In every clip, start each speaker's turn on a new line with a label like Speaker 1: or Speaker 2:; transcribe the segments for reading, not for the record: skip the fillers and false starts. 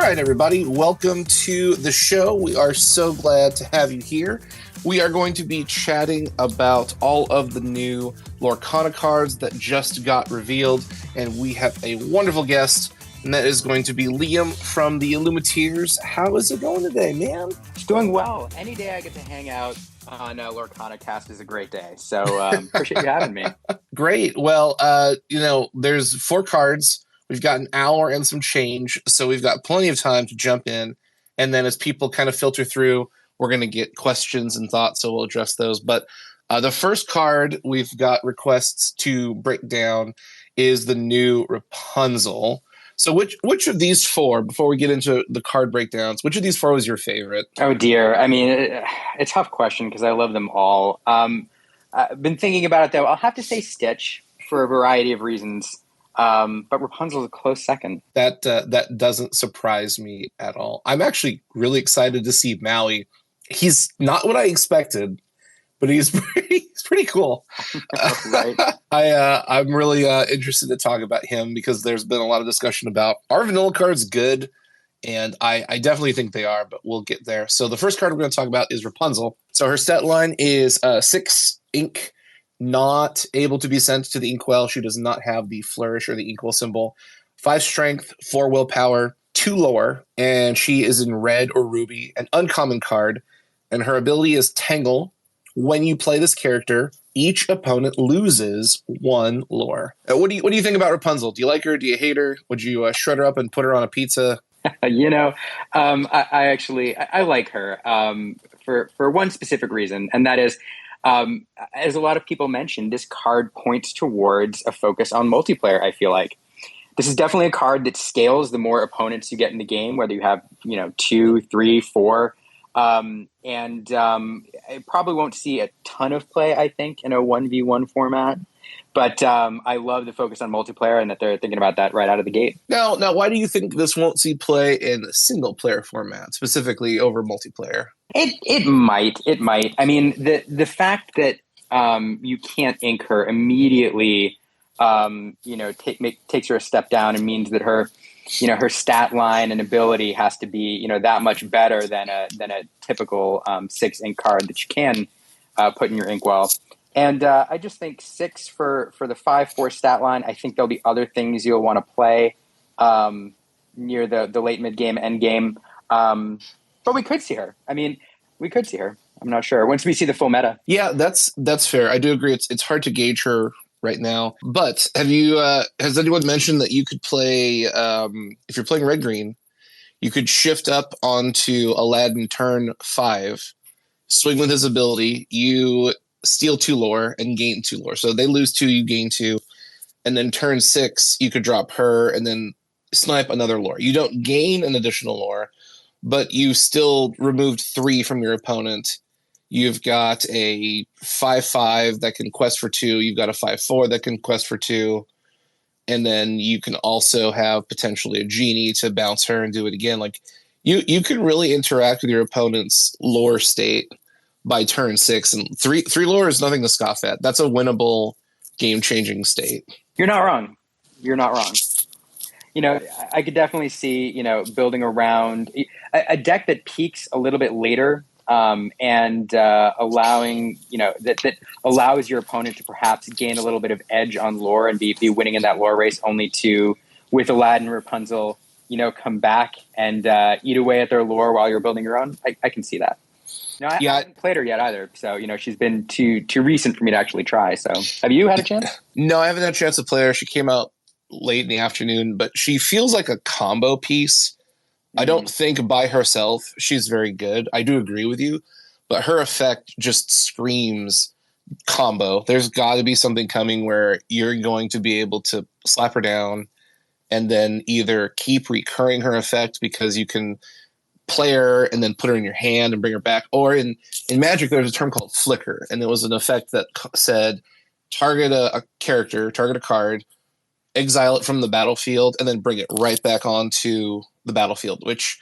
Speaker 1: right, everybody, welcome to the show. We are so glad to have you here. We are going to be chatting about all of the new Lorcana cards that just got revealed, and we have a wonderful guest, and that is going to be Liam from the Illumiteers. How is it going today, man?
Speaker 2: It's doing well. Any day I get to hang out on Lorcana Cast is a great day, so appreciate you having me.
Speaker 1: Great. Well, there's 4 cards. We've got an hour and some change, so we've got plenty of time to jump in, and then as people kind of filter through, we're going to get questions and thoughts, so we'll address those. But the first card we've got requests to break down is the new Rapunzel. So which of these 4, before we get into the card breakdowns, which of these 4 was your favorite?
Speaker 2: Oh, dear. I mean, a tough question because I love them all. I've been thinking about it, though. I'll have to say Stitch for a variety of reasons. But Rapunzel's a close second.
Speaker 1: That doesn't surprise me at all. I'm actually really excited to see Maui. He's not what I expected, but he's pretty cool.
Speaker 2: Right.
Speaker 1: I'm really interested to talk about him because there's been a lot of discussion about, are vanilla cards good? And I definitely think they are, but we'll get there. So the first card we're going to talk about is Rapunzel. So her stat line is 6 ink, not able to be sent to the inkwell. She does not have the flourish or the inkwell symbol. 5 strength, 4 willpower, 2 lore, and she is in red or ruby, an uncommon card. And her ability is Tangle. When you play this character, each opponent loses 1 lore. What do you think about Rapunzel? Do you like her? Do you hate her? Would you shred her up and put her on a pizza?
Speaker 2: I like her for one specific reason, and that is, as a lot of people mentioned, this card points towards a focus on multiplayer. I feel like this is definitely a card that scales the more opponents you get in the game, whether you have 2, 3, 4. It probably won't see a ton of play, I think, in a 1v1 format. But I love the focus on multiplayer and that they're thinking about that right out of the gate.
Speaker 1: Now, why do you think this won't see play in a single-player format, specifically over multiplayer?
Speaker 2: It might. I mean, the fact that you can't ink her immediately, takes her a step down and means that her stat line and ability has to be, that much better than a typical 6 ink card that you can put in your inkwell. And I just think 6 for the 5/4 stat line. I think there'll be other things you'll want to play near the late mid game, end game. But we could see her. I mean, we could see her. I'm not sure once we see the full meta.
Speaker 1: Yeah, that's fair. I do agree. It's hard to gauge her right now. But has anyone mentioned that you could play, if you're playing red green, you could shift up onto Aladdin turn 5, swing with his ability, you steal 2 lore and gain 2 lore. So they lose 2, you gain 2, and then turn 6 you could drop her and then snipe another lore. You don't gain an additional lore, but you still removed 3 from your opponent. You've got a 5/5 that can quest for 2. You've got a 5/4 that can quest for 2. And then you can also have potentially a genie to bounce her and do it again. Like you can really interact with your opponent's lore state by turn 6. And 3 lore is nothing to scoff at. That's a winnable, game-changing state.
Speaker 2: You're not wrong. I could definitely see, building around a deck that peaks a little bit later. And allowing, that allows your opponent to perhaps gain a little bit of edge on lore and be winning in that lore race, only to, with Aladdin, Rapunzel, come back and eat away at their lore while you're building your own. I can see that. I haven't played her yet either, so she's been too recent for me to actually try. So, have you had a chance?
Speaker 1: No, I haven't had a chance to play her. She came out late in the afternoon, but she feels like a combo piece. I don't think by herself she's very good. I do agree with you, but her effect just screams combo. There's got to be something coming where you're going to be able to slap her down and then either keep recurring her effect because you can play her and then put her in your hand and bring her back. Or in Magic, there's a term called flicker, and it was an effect that said target a character, target a card, exile it from the battlefield, and then bring it right back onto the battlefield, which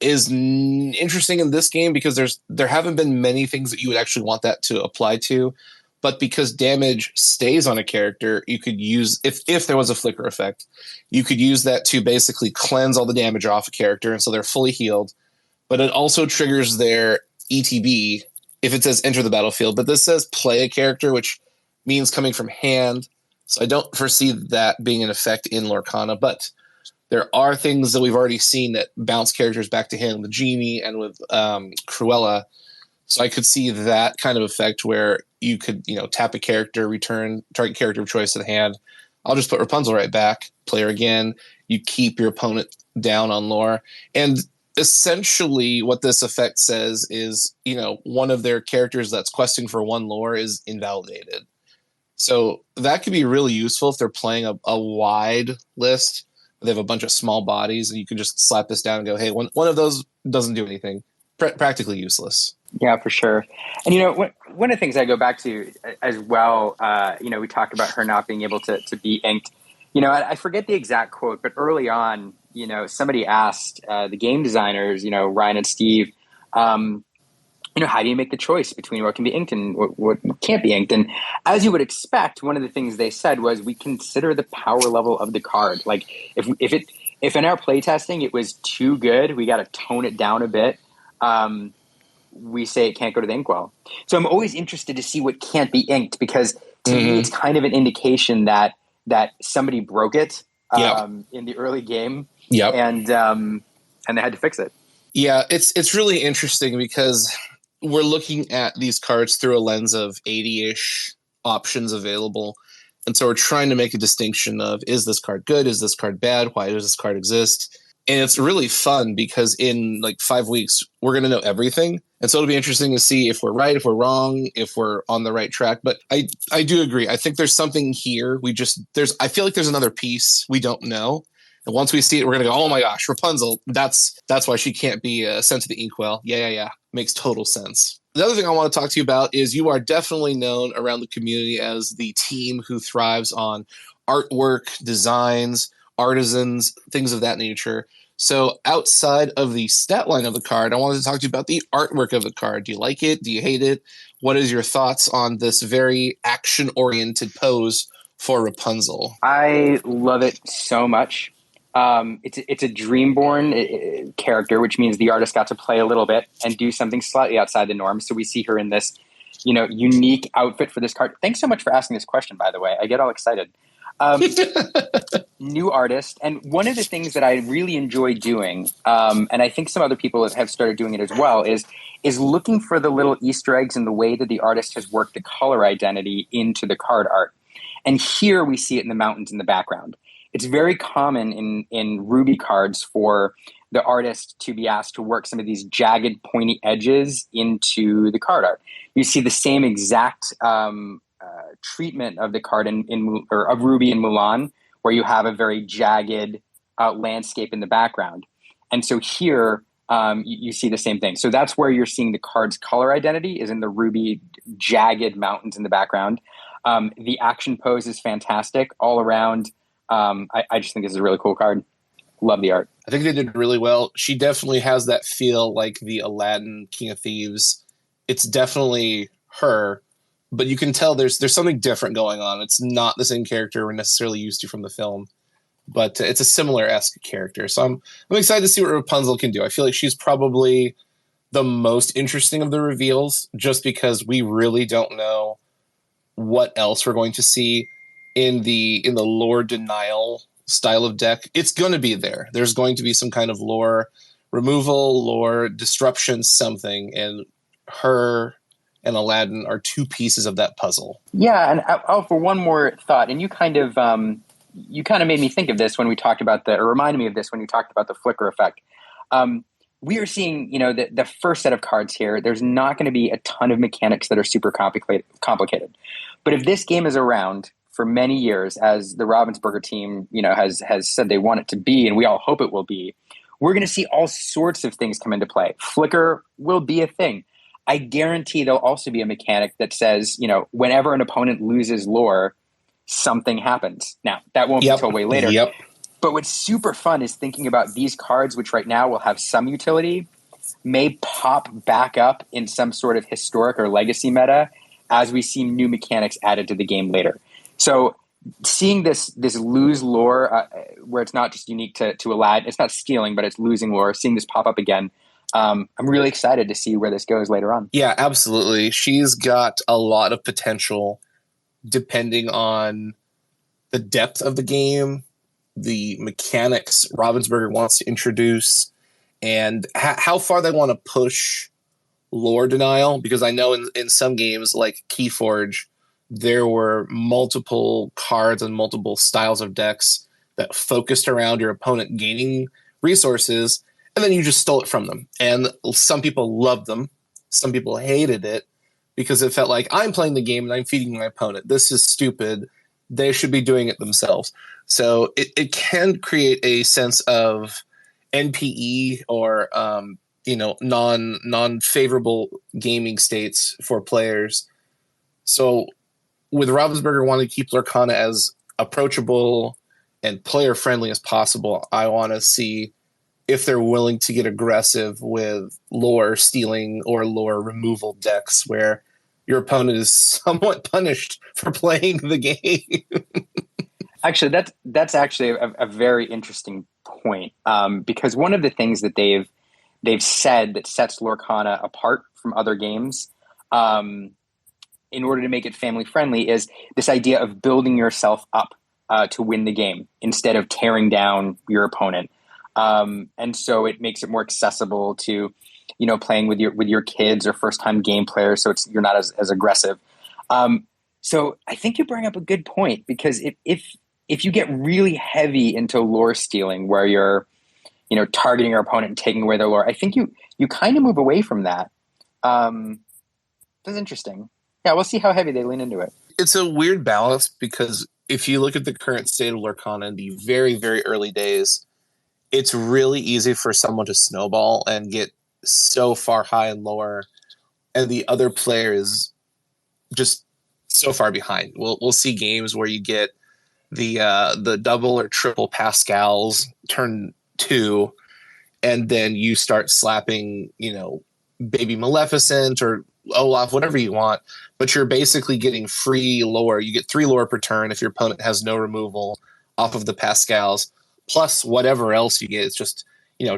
Speaker 1: is interesting in this game because there haven't been many things that you would actually want that to apply to. but because damage stays on a character, you could use, if there was a flicker effect, you could use that to basically cleanse all the damage off a character, and so they're fully healed. But it also triggers their ETB if it says enter the battlefield. But this says play a character, which means coming from hand. So I don't foresee that being an effect in Lorcana, but there are things that we've already seen that bounce characters back to hand with Genie and with Cruella. So I could see that kind of effect where you could, tap a character, return target character of choice to the hand. I'll just put Rapunzel right back, play her again. You keep your opponent down on lore. And essentially what this effect says is, one of their characters that's questing for one lore is invalidated. So that could be really useful if they're playing a wide list. They have a bunch of small bodies, and you can just slap this down and go, hey, one of those doesn't do anything. Practically useless.
Speaker 2: Yeah, for sure. And, one of the things I go back to as well, we talked about her not being able to be inked. I forget the exact quote, but early on, somebody asked the game designers, Ryan and Steve, how do you make the choice between what can be inked and what can't be inked? And as you would expect, one of the things they said was we consider the power level of the card. Like if in our playtesting it was too good, we got to tone it down a bit. We say it can't go to the inkwell. So I'm always interested to see what can't be inked, because to me it's kind of an indication that somebody broke it in the early game, and they had to fix it.
Speaker 1: Yeah, it's really interesting because we're looking at these cards through a lens of 80-ish options available. And so we're trying to make a distinction of, is this card good? Is this card bad? Why does this card exist? And it's really fun because in like 5 weeks, we're going to know everything. And so it'll be interesting to see if we're right, if we're wrong, if we're on the right track. But I do agree. I think there's something here. I feel like there's another piece we don't know. And once we see it, we're going to go, oh my gosh, Rapunzel, that's why she can't be sent to the inkwell. Yeah. Makes total sense. The other thing I want to talk to you about is you are definitely known around the community as the team who thrives on artwork, designs, artisans, things of that nature. So outside of the stat line of the card, I wanted to talk to you about the artwork of the card. Do you like it? Do you hate it? What is your thoughts on this very action-oriented pose for Rapunzel?
Speaker 2: I love it so much. It's a Dreamborn character, which means the artist got to play a little bit and do something slightly outside the norm. So we see her in this, unique outfit for this card. Thanks so much for asking this question, by the way. I get all excited. New artist. And one of the things that I really enjoy doing, and I think some other people have started doing it as well, is looking for the little Easter eggs in the way that the artist has worked the color identity into the card art. And here we see it in the mountains in the background. It's very common in Ruby cards for the artist to be asked to work some of these jagged, pointy edges into the card art. You see the same exact treatment of the card of Ruby in Mulan, where you have a very jagged landscape in the background. And so here you see the same thing. So that's where you're seeing the card's color identity is in the Ruby jagged mountains in the background. The action pose is fantastic all around. I just think this is a really cool card. Love the art.
Speaker 1: I think they did really well. She definitely has that feel like the Aladdin King of Thieves. It's definitely her, but you can tell there's something different going on. It's not the same character we're necessarily used to from the film, but it's a similar-esque character. So I'm excited to see what Rapunzel can do. I feel like she's probably the most interesting of the reveals, just because we really don't know what else we're going to see in the lore denial style of deck. It's going to be there. There's going to be some kind of lore removal, lore disruption, something, and her and Aladdin are two pieces of that puzzle.
Speaker 2: Yeah, and I'll for one more thought, and you kind of made me think of this when we talked about or reminded me of this when you talked about the flicker effect. We are seeing, the first set of cards here. There's not going to be a ton of mechanics that are super complicated. But if this game is around for many years, as the Ravensburger team, has said they want it to be, and we all hope it will be, we're going to see all sorts of things come into play. Flicker will be a thing. I guarantee there'll also be a mechanic that says, whenever an opponent loses lore, something happens. Now, that won't be until way later.
Speaker 1: Yep.
Speaker 2: But what's super fun is thinking about these cards, which right now will have some utility, may pop back up in some sort of historic or legacy meta as we see new mechanics added to the game later. So seeing this lose lore where it's not just unique to Aladdin, it's not stealing, but it's losing lore. Seeing this pop up again, I'm really excited to see where this goes later on.
Speaker 1: Yeah, absolutely. She's got a lot of potential depending on the depth of the game, the mechanics Ravensburger wants to introduce, and how far they want to push lore denial. Because I know in some games like Keyforge, there were multiple cards and multiple styles of decks that focused around your opponent gaining resources, and then you just stole it from them. And some people loved them. Some people hated it because it felt like I'm playing the game and I'm feeding my opponent. This is stupid. They should be doing it themselves. So it can create a sense of NPE or non-favorable gaming states for players. So with Ravensburger wanting to keep Lorcana as approachable and player-friendly as possible, I want to see if they're willing to get aggressive with lore stealing or lore removal decks where your opponent is somewhat punished for playing the game.
Speaker 2: Actually, that's actually a very interesting point, because one of the things that they've said that sets Lorcana apart from other games, in order to make it family friendly, is this idea of building yourself up to win the game instead of tearing down your opponent. And so it makes it more accessible to, playing with your kids or first time game players. So you're not as aggressive. So I think you bring up a good point, because if you get really heavy into lore stealing where you're, targeting your opponent and taking away their lore, I think you kind of move away from that. That's interesting. Yeah, we'll see how heavy they lean into it.
Speaker 1: It's a weird balance, because if you look at the current state of Lorcana in the very, very early days, it's really easy for someone to snowball and get so far high and lower, and the other player is just so far behind. We'll see games where you get the double or triple Pascals turn 2, and then you start slapping, Baby Maleficent or Olaf, whatever you want, but you're basically getting free lore. You get 3 lore per turn if your opponent has no removal off of the Pascals, plus whatever else you get. It's just,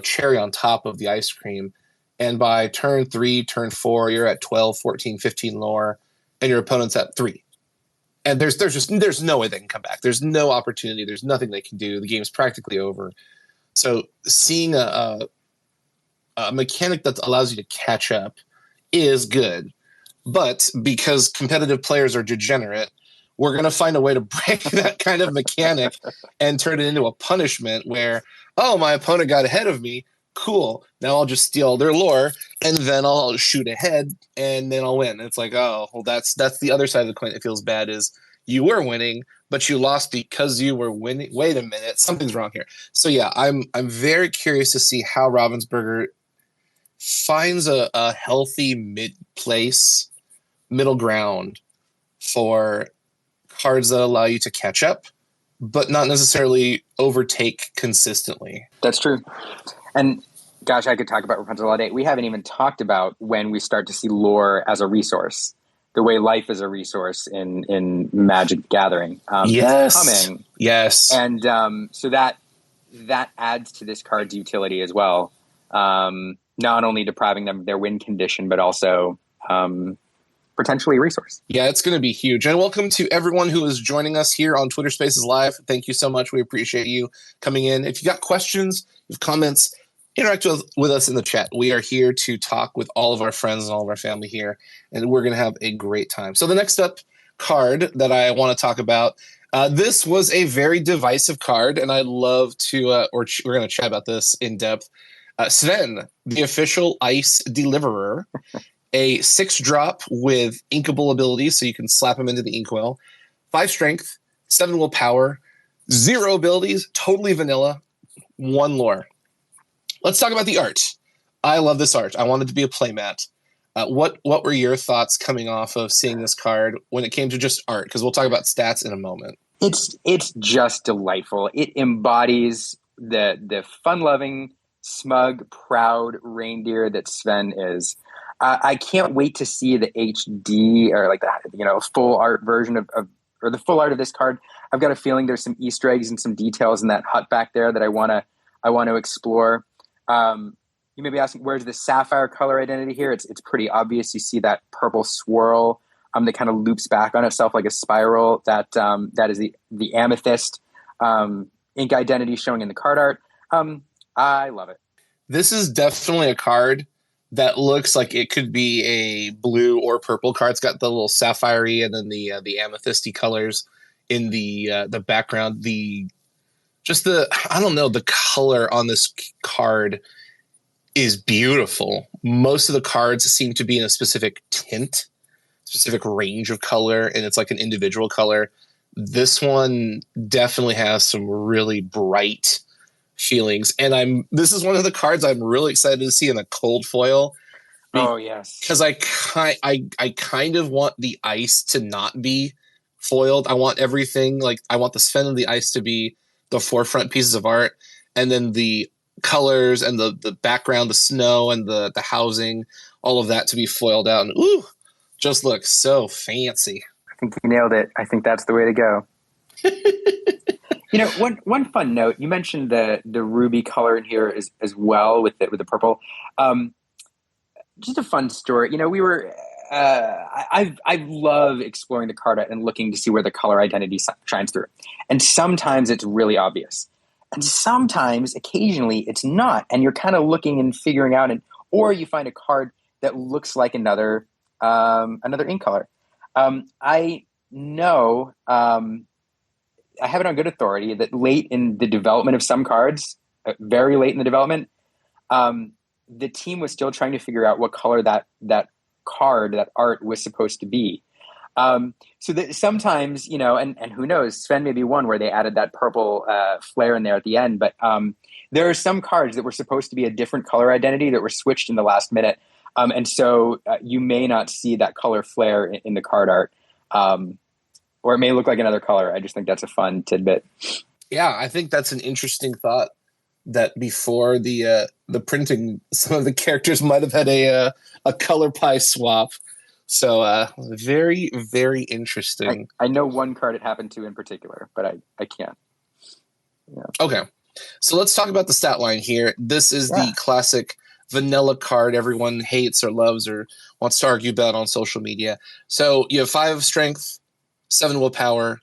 Speaker 1: cherry on top of the ice cream. And by turn 3, turn 4, you're at 12, 14, 15 lore, and your opponent's at 3. And there's no way they can come back. There's no opportunity. There's nothing they can do. The game's practically over. So seeing a mechanic that allows you to catch up is good. But because competitive players are degenerate, we're going to find a way to break that kind of mechanic and turn it into a punishment where, oh, my opponent got ahead of me. Cool. Now I'll just steal their lore, and then I'll shoot ahead, and then I'll win. It's like, oh, well, that's the other side of the coin that feels bad, is you were winning, but you lost because you were winning. Wait a minute, something's wrong here. So yeah, I'm very curious to see how Ravensburger finds a healthy middle ground for cards that allow you to catch up, but not necessarily overtake consistently.
Speaker 2: That's true. And gosh, I could talk about Rapunzel all day. We haven't even talked about when we start to see lore as a resource, the way life is a resource in Magic the Gathering.
Speaker 1: Yes.
Speaker 2: Coming.
Speaker 1: Yes.
Speaker 2: And so that adds to this card's utility as well. Not only depriving them of their win condition, but also potentially a resource.
Speaker 1: Yeah, it's going to be huge. And welcome to everyone who is joining us here on Twitter Spaces Live. Thank you so much. We appreciate you coming in. If you got questions, you have comments, interact with us in the chat. We are here to talk with all of our friends and all of our family here, and we're going to have a great time. So the next up card that I want to talk about, this was a very divisive card, and I'd love to, we're going to chat about this in depth. Sven, the official Ice Deliverer, a 6-drop with inkable abilities, so you can slap him into the inkwell. 5 strength, 7 willpower, 0 abilities, totally vanilla, 1 lore. Let's talk about the art. I love this art. I wanted to be a playmat. What were your thoughts coming off of seeing this card when it came to just art? Because we'll talk about stats in a moment.
Speaker 2: It's just delightful. It embodies the fun-loving, smug, proud reindeer that Sven is. I can't wait to see the HD or like the full art version or the full art of this card. I've got a feeling there's some Easter eggs and some details in that hut back there that I want to explore. You may be asking, where's the sapphire color identity here? It's pretty obvious. You see that purple swirl that kind of loops back on itself like a spiral. That is the amethyst ink identity showing in the card art. I love it.
Speaker 1: This is definitely a card that looks like it could be a blue or purple card. It's got the little sapphire and then the amethysty colors in the background. The color on this card is beautiful. Most of the cards seem to be in a specific tint, specific range of color, and it's like an individual color. This one definitely has some really bright feelings, and this is one of the cards I'm really excited to see in a cold foil.
Speaker 2: Oh yes,
Speaker 1: because I kind of want the ice to not be foiled. I want everything, like I want the Sven and the ice to be the forefront pieces of art, and then the colors and the background, the snow and the housing, all of that to be foiled out, and just looks so fancy.
Speaker 2: I think you nailed it. I think that's the way to go. One fun note, you mentioned the ruby color in here as well with the purple. Just a fun story. We were I love exploring the card and looking to see where the color identity shines through. And sometimes it's really obvious. And sometimes, occasionally, it's not. And you're kind of looking and figuring out, or you find a card that looks like another ink color. I know, I have it on good authority that late in the development of some cards, very late in the development, the team was still trying to figure out what color that card, that art was supposed to be. So that sometimes, and who knows, Sven may be one where they added that purple flare in there at the end. But there are some cards that were supposed to be a different color identity that were switched in the last minute. And so you may not see that color flare in the card art. Or it may look like another color. I just think that's a fun tidbit.
Speaker 1: Yeah, I think that's an interesting thought, that before the printing, some of the characters might have had a color pie swap. So very, very interesting.
Speaker 2: I know one card it happened to in particular, but I can't. Yeah.
Speaker 1: Okay. So let's talk about the stat line here. This is the classic vanilla card everyone hates or loves or wants to argue about on social media. So you have 5 strength, 7 willpower,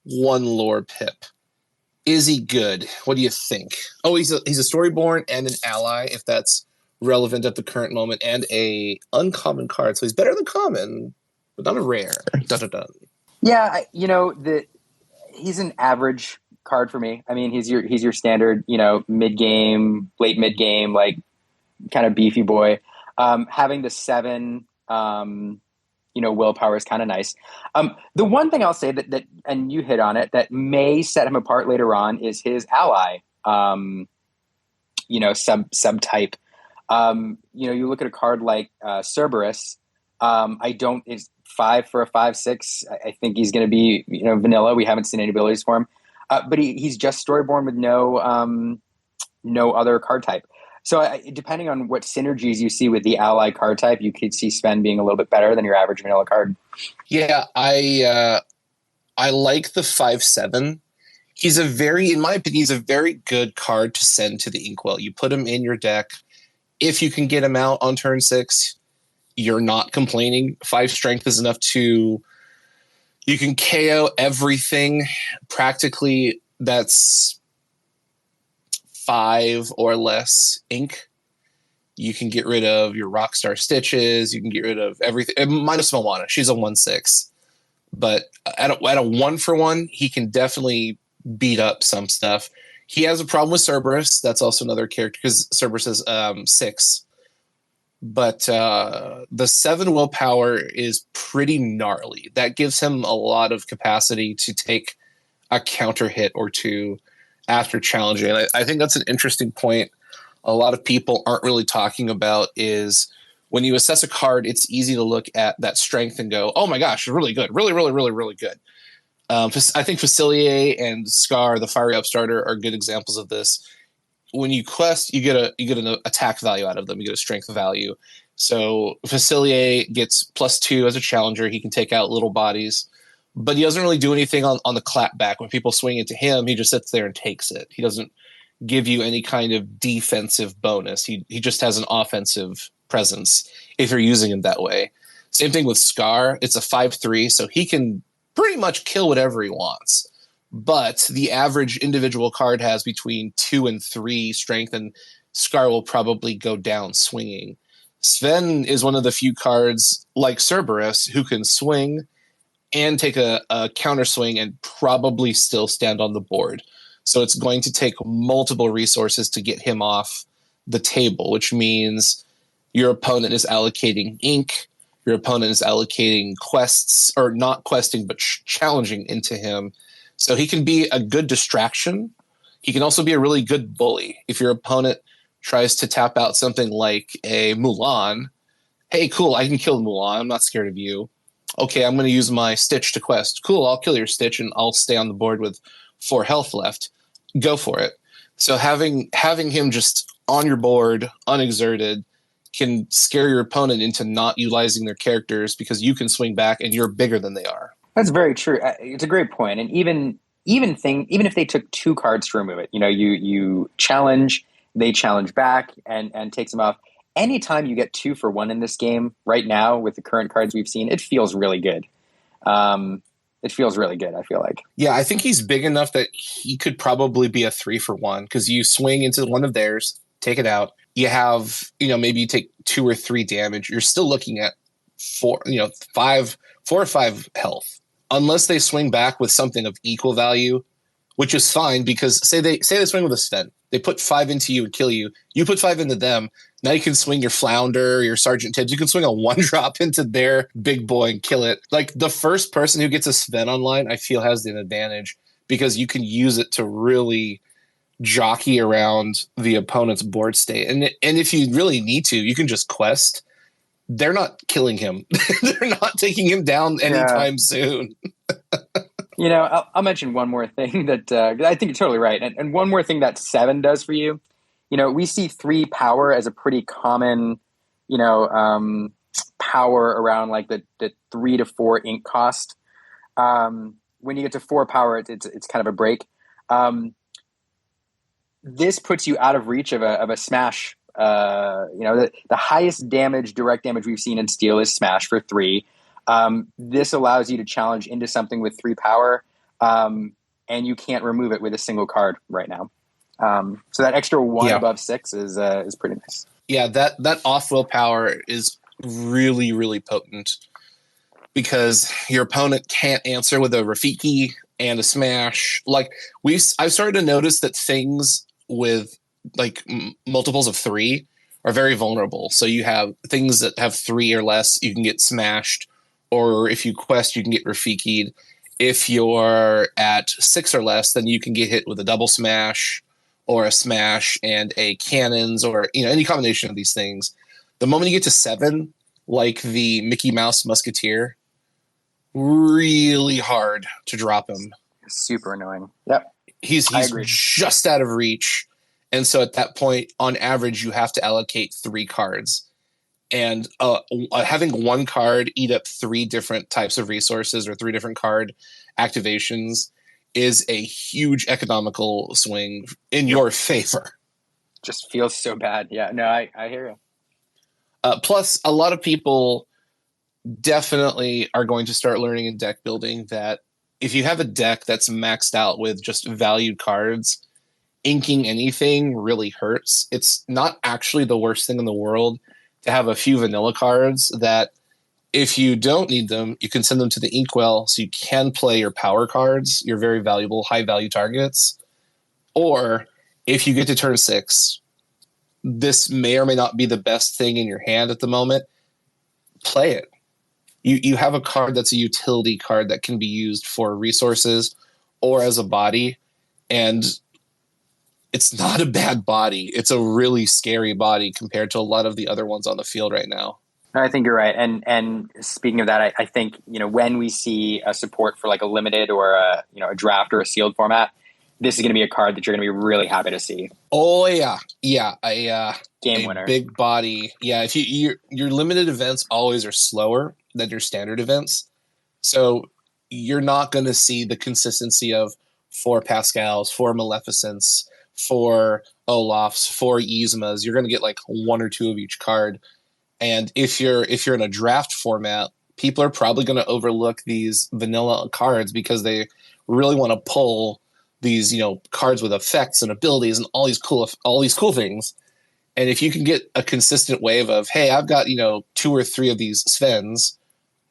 Speaker 1: 1 lore pip. Is he good? What do you think? Oh, he's a storyborn and an ally, if that's relevant at the current moment, and a uncommon card. So he's better than common, but not a rare. Dun, dun, dun.
Speaker 2: Yeah, he's an average card for me. I mean, he's your standard, mid game, late mid game, like kind of beefy boy. Having the 7, willpower is kind of nice. The one thing I'll say that, and you hit on it, that may set him apart later on is his ally, subtype. You look at a card like Cerberus. Is 5 for a 5/6. I think he's going to be, vanilla. We haven't seen any abilities for him, but he's just storyborn with no other card type. So depending on what synergies you see with the ally card type, you could see Sven being a little bit better than your average vanilla card.
Speaker 1: Yeah, I like the 5/7. In my opinion, he's a very good card to send to the Inkwell. You put him in your deck. If you can get him out on turn 6, you're not complaining. 5 strength is enough you can KO everything. Practically, that's 5 or less ink. You can get rid of your Rockstar Stitches. You can get rid of everything. Minus Moana. She's a 1/6. But at a 1-for-1, he can definitely beat up some stuff. He has a problem with Cerberus. That's also another character because Cerberus is 6. But the 7 willpower is pretty gnarly. That gives him a lot of capacity to take a counter hit or two after challenging. And I think that's an interesting point a lot of people aren't really talking about is when you assess a card, it's easy to look at that strength and go, oh my gosh, really good. Really, really, really, really good. I think Facilier and Scar, the Fiery Upstarter, are good examples of this. When you quest, you get an attack value out of them. You get a strength value. So Facilier gets +2 as a challenger. He can take out little bodies, but he doesn't really do anything on the clapback. When people swing into him, he just sits there and takes it. He doesn't give you any kind of defensive bonus. He just has an offensive presence if you're using him that way. Same thing with Scar. It's a 5/3, so he can pretty much kill whatever he wants. But the average individual card has between 2 and 3 strength, and Scar will probably go down swinging. Sven is one of the few cards like Cerberus who can swing and take a counter swing and probably still stand on the board. So it's going to take multiple resources to get him off the table, which means your opponent is allocating ink, your opponent is allocating quests, or not questing, but challenging into him. So he can be a good distraction. He can also be a really good bully. If your opponent tries to tap out something like a Mulan, hey, cool, I can kill Mulan. I'm not scared of you. Okay, I'm going to use my Stitch to quest. Cool, I'll kill your Stitch and I'll stay on the board with 4 health left. Go for it. So having him just on your board, unexerted, can scare your opponent into not utilizing their characters because you can swing back and you're bigger than they are.
Speaker 2: That's very true. It's a great point. And even if they took 2 cards to remove it, you challenge, they challenge back and takes them off. Anytime you get 2 for 1 in this game right now with the current cards we've seen, it feels really good. It feels really good, I feel like.
Speaker 1: Yeah, I think he's big enough that he could probably be a 3 for 1 because you swing into one of theirs, take it out. You have, maybe you take 2 or 3 damage. You're still looking at 4 or 5 health. Unless they swing back with something of equal value, which is fine because say they swing with a Sven. They put 5 into you and kill you. You put 5 into them. Now you can swing your Flounder, your Sergeant Tibbs. You can swing a 1-drop into their big boy and kill it. Like the first person who gets a Sven online, I feel has an advantage because you can use it to really jockey around the opponent's board state. And if you really need to, you can just quest. They're not killing him. They're not taking him down anytime soon.
Speaker 2: I'll mention one more thing that I think you're totally right. And one more thing that 7 does for you. We see 3 power as a pretty common, power around like the 3 to 4 ink cost. When you get to 4 power, it's kind of a break. This puts you out of reach of a smash. The highest direct damage we've seen in Steel is smash for 3. This allows you to challenge into something with 3 power, and you can't remove it with a single card right now. So that extra 1 above 6 is pretty nice.
Speaker 1: Yeah, that off will power is really, really potent because your opponent can't answer with a Rafiki and a smash. Like I've started to notice that things with like multiples of 3 are very vulnerable. So you have things that have 3 or less, you can get smashed, or if you quest, you can get Rafiki'd. If you're at 6 or less, then you can get hit with a double smash or a smash and a cannons or any combination of these things. The moment you get to 7, like the Mickey Mouse Musketeer, really hard to drop him.
Speaker 2: Super annoying. Yep.
Speaker 1: He's just out of reach. And so at that point, on average, you have to allocate 3 cards. And having 1 card eat up 3 different types of resources or 3 different card activations is a huge economical swing in your favor.
Speaker 2: Just feels so bad. Yeah, no, I hear you.
Speaker 1: Plus, a lot of people definitely are going to start learning in deck building that if you have a deck that's maxed out with just valued cards, inking anything really hurts. It's not actually the worst thing in the world to have a few vanilla cards that if you don't need them, you can send them to the inkwell so you can play your power cards, your very valuable high value targets. Or if you get to turn 6, this may or may not be the best thing in your hand at the moment. Play it. You have a card that's a utility card that can be used for resources or as a body, and it's not a bad body. It's a really scary body compared to a lot of the other ones on the field right now.
Speaker 2: I think you're right. And speaking of that, I think, when we see a support for like a limited or a draft or a sealed format, this is going to be a card that you're going to be really happy to see.
Speaker 1: Oh yeah.
Speaker 2: Game
Speaker 1: a
Speaker 2: winner.
Speaker 1: big body. Yeah, if your limited events always are slower than your standard events, so you're not going to see the consistency of 4 Pascals, 4 Maleficents, 4 Olafs, 4 Yzmas. You're going to get like 1 or 2 of each card. And if you're in a draft format, people are probably going to overlook these vanilla cards because they really want to pull these, cards with effects and abilities and all these cool things. And if you can get a consistent wave of, hey, I've got, 2 or 3 of these Svens,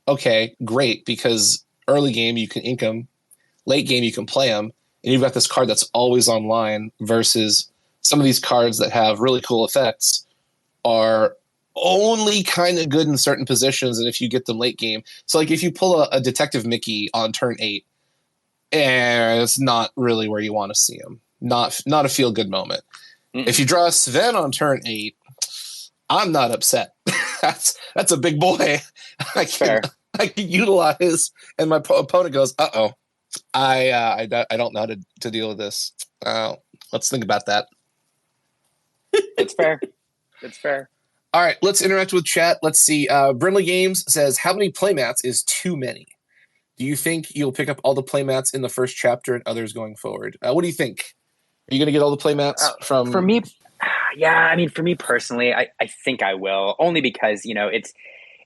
Speaker 1: okay, great, because early game you can ink them, late game you can play them, and you've got this card that's always online versus some of these cards that have really cool effects are only kind of good in certain positions, and if you get them late game. So like if you pull a Detective Mickey on turn 8, it's not really where you want to see him. Not a feel good moment. If you draw a Sven on turn 8, I'm not upset. That's a big boy. I can utilize, and my opponent goes, "Uh-oh, I don't know how to deal with this." Let's think about that.
Speaker 2: It's fair. It's fair.
Speaker 1: All right, let's interact with chat. Let's see. Brimley Games says, "How many playmats is too many? Do you think you'll pick up all the playmats in the first chapter and others going forward? What do you think? Are you going to get all the playmats from?"
Speaker 2: For me, yeah. I mean, for me personally, I think I will, only because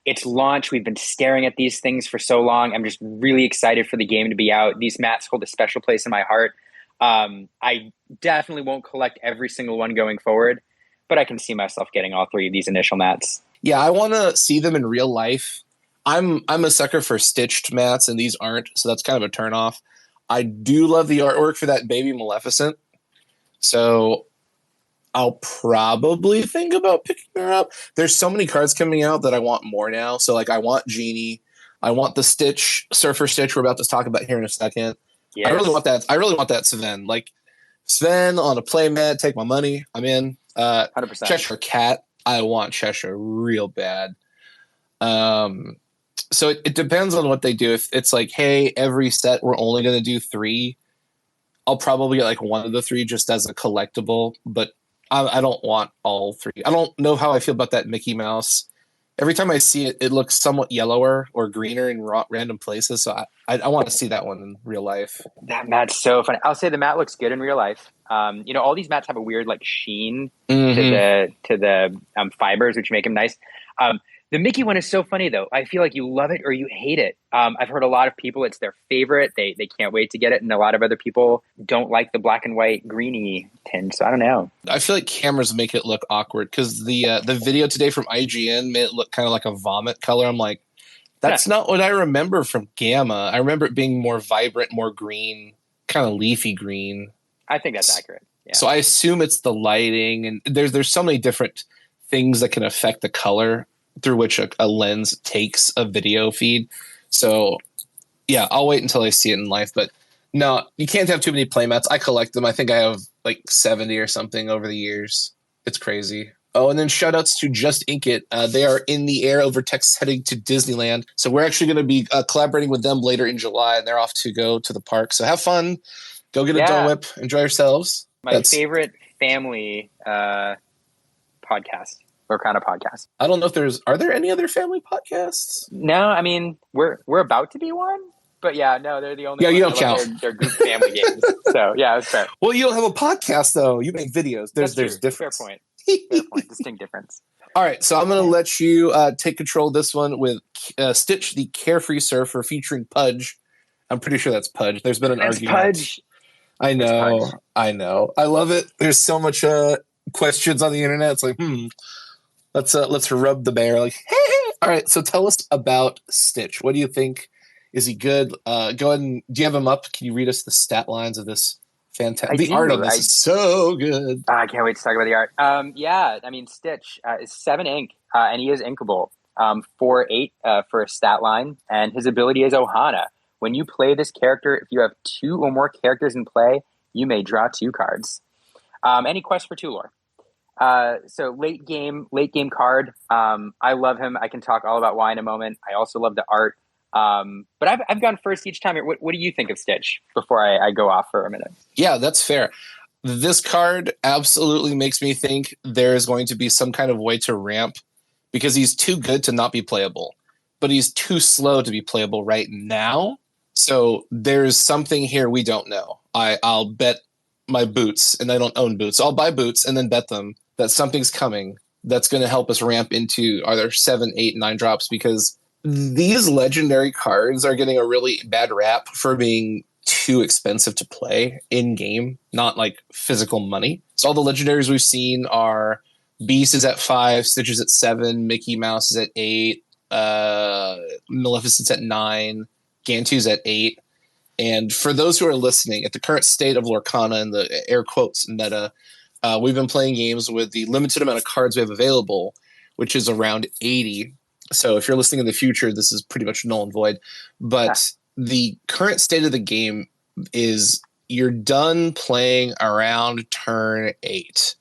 Speaker 2: it's launch. We've been staring at these things for so long. I'm just really excited for the game to be out. These mats hold a special place in my heart. I definitely won't collect every single one going forward, but I can see myself getting all 3 of these initial mats.
Speaker 1: Yeah, I want to see them in real life. I'm a sucker for stitched mats, and these aren't, so that's kind of a turnoff. I do love the artwork for that baby Maleficent, so I'll probably think about picking her up. There's so many cards coming out that I want more now. So like I want Genie, I want the Stitch, Surfer Stitch we're about to talk about here in a second. Yes. I really want that Sven. Like Sven on a playmat, take my money. I'm in.
Speaker 2: 100%.
Speaker 1: Cheshire Cat. I want Cheshire real bad. So it depends on what they do. If it's like, hey, every set we're only going to do 3, I'll probably get like 1 of the 3 just as a collectible, but I don't want all 3. I don't know how I feel about that Mickey Mouse. Every time I see it, it looks somewhat yellower or greener in random places. So I want to see that one in real life.
Speaker 2: That mat's so funny. I'll say the mat looks good in real life. All these mats have a weird like sheen to the fibers, which make them nice. The Mickey one is so funny, though. I feel like you love it or you hate it. I've heard a lot of people, it's their favorite. They can't wait to get it. And a lot of other people don't like the black and white greeny tinge. So I don't know.
Speaker 1: I feel like cameras make it look awkward because the video today from IGN made it look kind of like a vomit color. I'm like, that's not what I remember from Gamma. I remember it being more vibrant, more green, kind of leafy green.
Speaker 2: I think that's accurate. Yeah.
Speaker 1: So I assume it's the lighting. And there's so many different things that can affect the color through which a lens takes a video feed. So yeah, I'll wait until I see it in life, but no, you can't have too many playmats. I collect them. I think I have like 70 or something over the years. It's crazy. Oh, and then shout outs to Just Ink It. They are in the air over Texas heading to Disneyland. So we're actually going to be collaborating with them later in July, and they're off to go to the park. So have fun. Go get a Dole Whip. Enjoy yourselves.
Speaker 2: My favorite family podcast. Lorcana podcast.
Speaker 1: I don't know if are there any other family podcasts?
Speaker 2: No, I mean we're about to be one, but yeah, no, they're the only.
Speaker 1: Yeah, you don't count.
Speaker 2: They're group family games, so yeah, it's fair.
Speaker 1: Well, you don't have a podcast though. You make videos. There's difference.
Speaker 2: Fair point. Distinct difference.
Speaker 1: All right, so I'm going to let you take control of this one with Stitch the Carefree Surfer featuring Pudge. I'm pretty sure that's Pudge. There's been an argument.
Speaker 2: Pudge.
Speaker 1: I know. I love it. There's so much questions on the internet. It's like, let's rub the bear. Like, hey. All right, so tell us about Stitch. What do you think? Is he good? Go ahead and do you have him up? Can you read us the stat lines of this? Fantastic. The art on this is so good.
Speaker 2: I can't wait to talk about the art. Yeah, I mean, Stitch is 7 ink, and he is inkable. 4/8 for a stat line, and his ability is Ohana. When you play this character, if you have 2 or more characters in play, you may draw 2 cards. Any quest for 2 lore. So late game card. I love him. I can talk all about why in a moment. I also love the art. But I've gone first each time. What do you think of Stitch before I go off for a minute?
Speaker 1: Yeah, that's fair. This card absolutely makes me think there's going to be some kind of way to ramp because he's too good to not be playable, but he's too slow to be playable right now. So there's something here we don't know. I'll bet my boots, and I don't own boots. I'll buy boots and then bet them that something's coming that's going to help us ramp into either 7, 8, 9 drops, because these legendary cards are getting a really bad rap for being too expensive to play in game, not like physical money. So all the legendaries we've seen are Beast is at 5, Stitch is at 7, Mickey Mouse is at 8, Maleficent's at 9, Gantu's at 8. And for those who are listening, at the current state of Lorcana and the air quotes meta, we've been playing games with the limited amount of cards we have available, which is around 80. So if you're listening in the future, this is pretty much null and void. But the current state of the game is you're done playing around turn 8,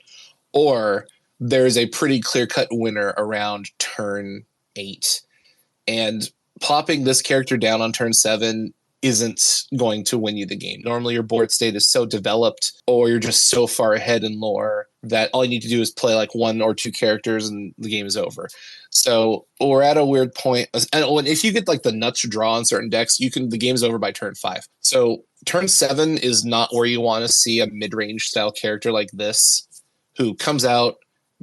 Speaker 1: or there's a pretty clear-cut winner around turn 8. And plopping this character down on turn 7 isn't going to win you the game. Normally your board state is so developed, or you're just so far ahead in lore that all you need to do is play like 1 or 2 characters and the game is over. So we're at a weird point. And if you get like the nuts draw on certain decks, the game's over by turn 5. So turn 7 is not where you want to see a mid-range style character like this, who comes out,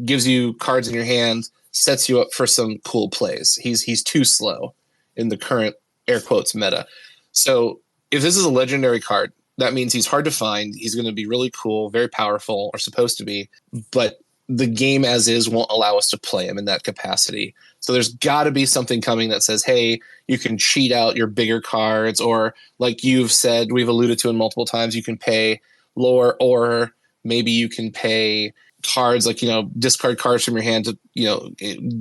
Speaker 1: gives you cards in your hand, sets you up for some cool plays. He's too slow in the current air quotes meta. So if this is a legendary card, that means he's hard to find. He's going to be really cool, very powerful, or supposed to be, but the game as is won't allow us to play him in that capacity. So there's got to be something coming that says, hey, you can cheat out your bigger cards, or like you've said, we've alluded to it multiple times, you can pay lore, or maybe you can pay cards like, discard cards from your hand to,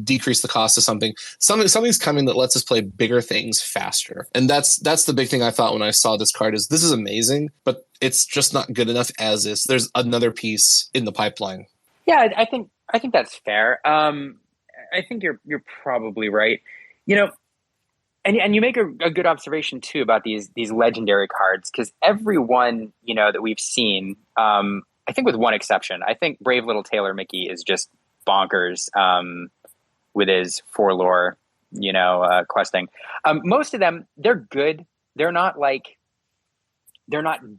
Speaker 1: decrease the cost of something. Something's coming that lets us play bigger things faster. And that's the big thing I thought when I saw this card is this is amazing, but it's just not good enough as is. There's another piece in the pipeline.
Speaker 2: Yeah, I think that's fair. I think you're probably right. And you make a good observation too about these legendary cards, because every one that we've seen, I think with one exception, I think Brave Little Tailor Mickey is just bonkers with his 4 lore, questing. Most of them, they're good. They're not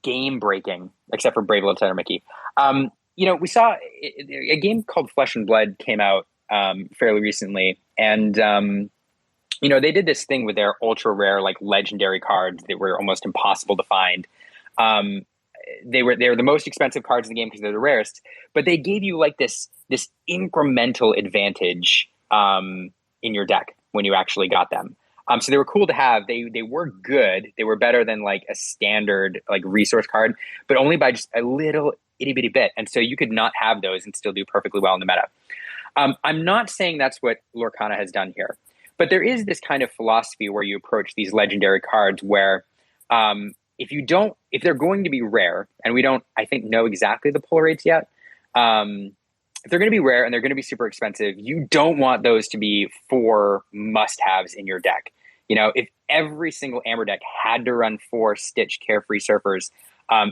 Speaker 2: game breaking, except for Brave Little Tailor Mickey. We saw a game called Flesh and Blood came out fairly recently, and they did this thing with their ultra rare, like legendary cards that were almost impossible to find. They were the most expensive cards in the game because they're the rarest, but they gave you like this incremental advantage in your deck when you actually got them. So they were cool to have. They were good. They were better than like a standard like resource card, but only by just a little itty bitty bit. And so you could not have those and still do perfectly well in the meta. I'm not saying that's what Lorcana has done here, but there is this kind of philosophy where you approach these legendary cards where if they're going to be rare, and we don't, I think, know exactly the pull rates yet, if they're going to be rare and they're going to be super expensive, you don't want those to be 4 must-haves in your deck. If every single Amber deck had to run 4 Stitch Carefree Surfers,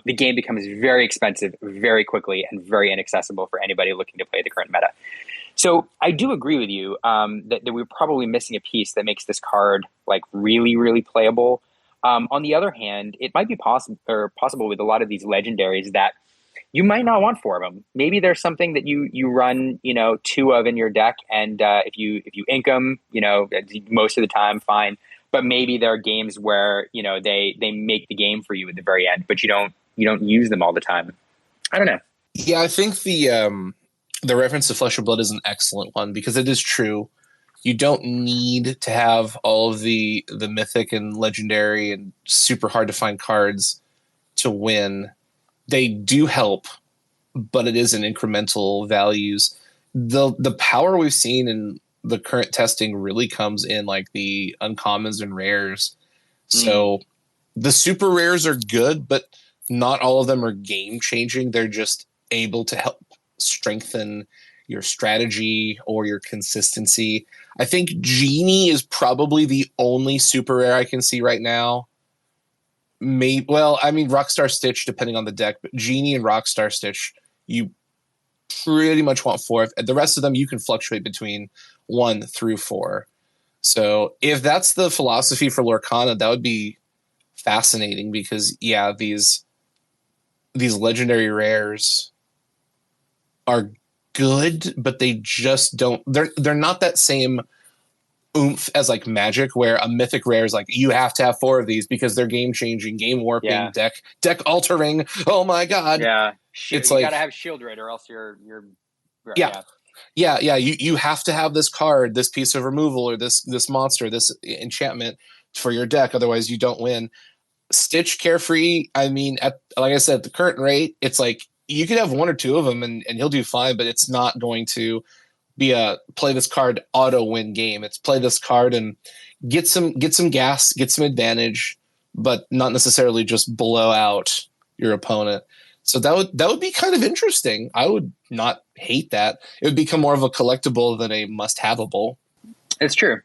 Speaker 2: the game becomes very expensive very quickly and very inaccessible for anybody looking to play the current meta. So I do agree with you that we're probably missing a piece that makes this card like really, really playable. On the other hand, it might be possible with a lot of these legendaries that you might not want 4 of them. Maybe there's something that you run 2 of in your deck, and if you ink them, most of the time, fine. But maybe there are games where they make the game for you at the very end, but you don't use them all the time. I don't know.
Speaker 1: Yeah, I think the reference to Flesh and Blood is an excellent one, because it is true. You don't need to have all of the mythic and legendary and super hard to find cards to win. They do help, but it is in incremental values. The power we've seen in the current testing really comes in like the uncommons and rares. So the super rares are good, but not all of them are game changing. They're just able to help strengthen your strategy or your consistency. I think Genie is probably the only super rare I can see right now. Rockstar Stitch, depending on the deck, but Genie and Rockstar Stitch, you pretty much want 4. The rest of them, you can fluctuate between 1 through 4. So if that's the philosophy for Lorcana, that would be fascinating because, yeah, these legendary rares are good, but they just don't. They're not that same oomph as like Magic, where a mythic rare is like you have to have 4 of these because they're game changing, game warping, deck altering. Oh my god!
Speaker 2: Yeah,
Speaker 1: it's
Speaker 2: you
Speaker 1: like
Speaker 2: gotta have Shieldred, or else you're
Speaker 1: yeah. You have to have this card, this piece of removal, or this monster, this enchantment for your deck. Otherwise, you don't win. Stitch Carefree. I mean, like I said, at the current rate, it's like you could have 1 or 2 of them and he'll do fine, but it's not going to be a play this card auto win game. It's play this card and get some gas, get some advantage, but not necessarily just blow out your opponent. So that would be kind of interesting. I would not hate that. It would become more of a collectible than a must-haveable.
Speaker 2: It's true.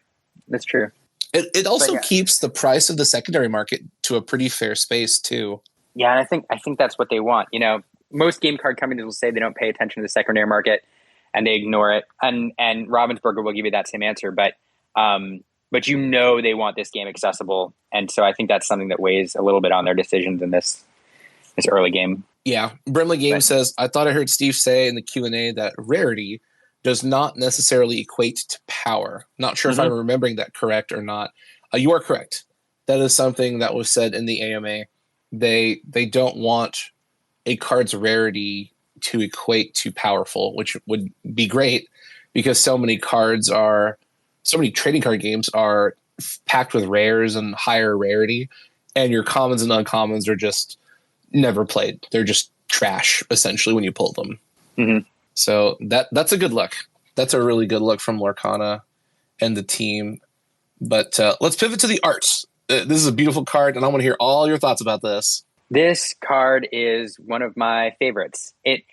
Speaker 2: That's true.
Speaker 1: It also keeps the price of the secondary market to a pretty fair space too.
Speaker 2: Yeah, and I think that's what they want. You know, most game card companies will say they don't pay attention to the secondary market and they ignore it. And Ravensburger will give you that same answer, but you know they want this game accessible, and so I think that's something that weighs a little bit on their decisions in this early game.
Speaker 1: Yeah, Brimley Games says, I thought I heard Steve say in the Q&A that rarity does not necessarily equate to power. Not sure if I'm remembering that correct or not. You are correct. That is something that was said in the AMA. They don't want a card's rarity to equate to powerful, which would be great because so many trading card games are packed with rares and higher rarity, and your commons and uncommons are just never played. They're just trash essentially when you pull them.
Speaker 2: Mm-hmm.
Speaker 1: So that's a good look. That's a really good look from Lorcana and the team. But let's pivot to the art. This is a beautiful card, and I want to hear all your thoughts about this.
Speaker 2: This card is one of my favorites. It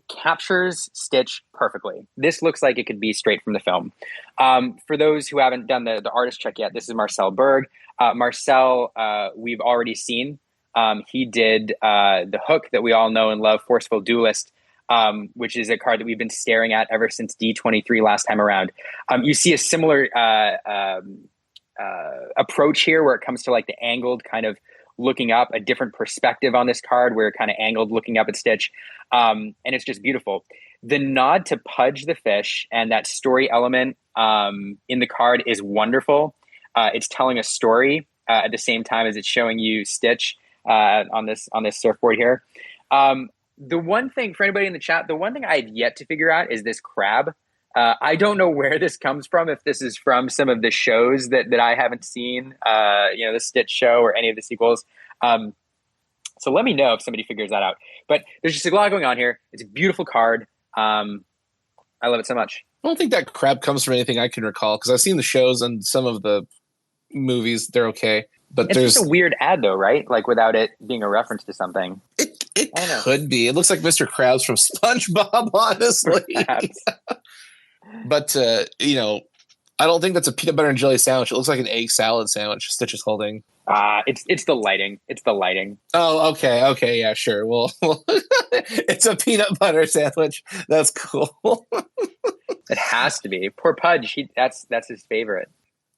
Speaker 2: captures Stitch perfectly. This looks like it could be straight from the film. For those who haven't done the artist check yet, this is Marcel Berg. Marcel, we've already seen. He did the hook that we all know and love, Forceful Duelist, which is a card that we've been staring at ever since D23 last time around. You see a similar approach here where it comes to like the angled kind of looking up, a different perspective on this card where it kind of angled looking up at Stitch. And it's just beautiful. The nod to Pudge the Fish and that story element in the card is wonderful. It's telling a story at the same time as it's showing you Stitch on this surfboard here. The one thing for anybody in the chat, the one thing I've yet to figure out is this crab. I don't know where this comes from, if this is from some of the shows that I haven't seen, the Stitch show or any of the sequels. So let me know if somebody figures that out. But there's just a lot going on here. It's a beautiful card. I love it so much.
Speaker 1: I don't think that crab comes from anything I can recall because I've seen the shows and some of the movies. They're okay. But
Speaker 2: it's just a weird ad, though, right? Like without it being a reference to something.
Speaker 1: It could be. It looks like Mr. Krabs from SpongeBob, honestly. But, I don't think that's a peanut butter and jelly sandwich. It looks like an egg salad sandwich Stitch is holding.
Speaker 2: It's the lighting. It's the lighting.
Speaker 1: Oh, okay. Okay, yeah, sure. Well, it's a peanut butter sandwich. That's cool.
Speaker 2: It has to be. Poor Pudge. That's his favorite.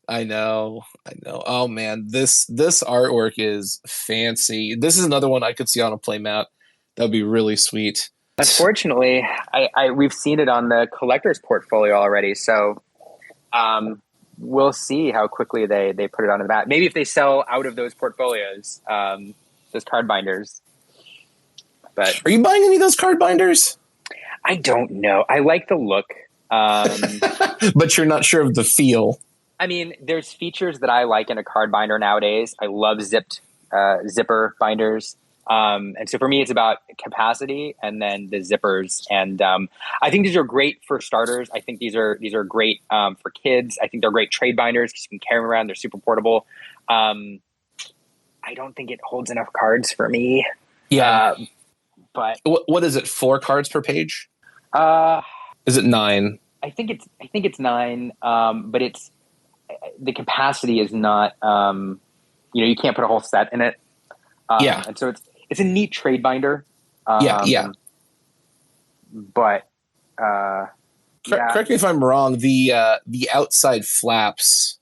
Speaker 1: I know. Oh man, this artwork is fancy. This is another one I could see on a playmat. That would be really sweet.
Speaker 2: Unfortunately, we've seen it on the collector's portfolio already. So, we'll see how quickly they put it on the mat. Maybe if they sell out of those portfolios, those card binders. But
Speaker 1: are you buying any of those card binders?
Speaker 2: I don't know. I like the look,
Speaker 1: but you're not sure of the feel.
Speaker 2: I mean, there's features that I like in a card binder nowadays. I love zipper binders. And so for me, it's about capacity and then the zippers. And I think these are great for starters. I think these are great for kids. I think they're great trade binders because you can carry them around. They're super portable. I don't think it holds enough cards for me.
Speaker 1: Yeah.
Speaker 2: But
Speaker 1: what is it? 4 cards per page? Is it 9?
Speaker 2: I think it's 9, but it's the capacity is not. You can't put a whole set in it,
Speaker 1: Yeah,
Speaker 2: and so it's a neat trade binder.
Speaker 1: yeah.
Speaker 2: But yeah,
Speaker 1: Correct me if I'm wrong. The outside flaps,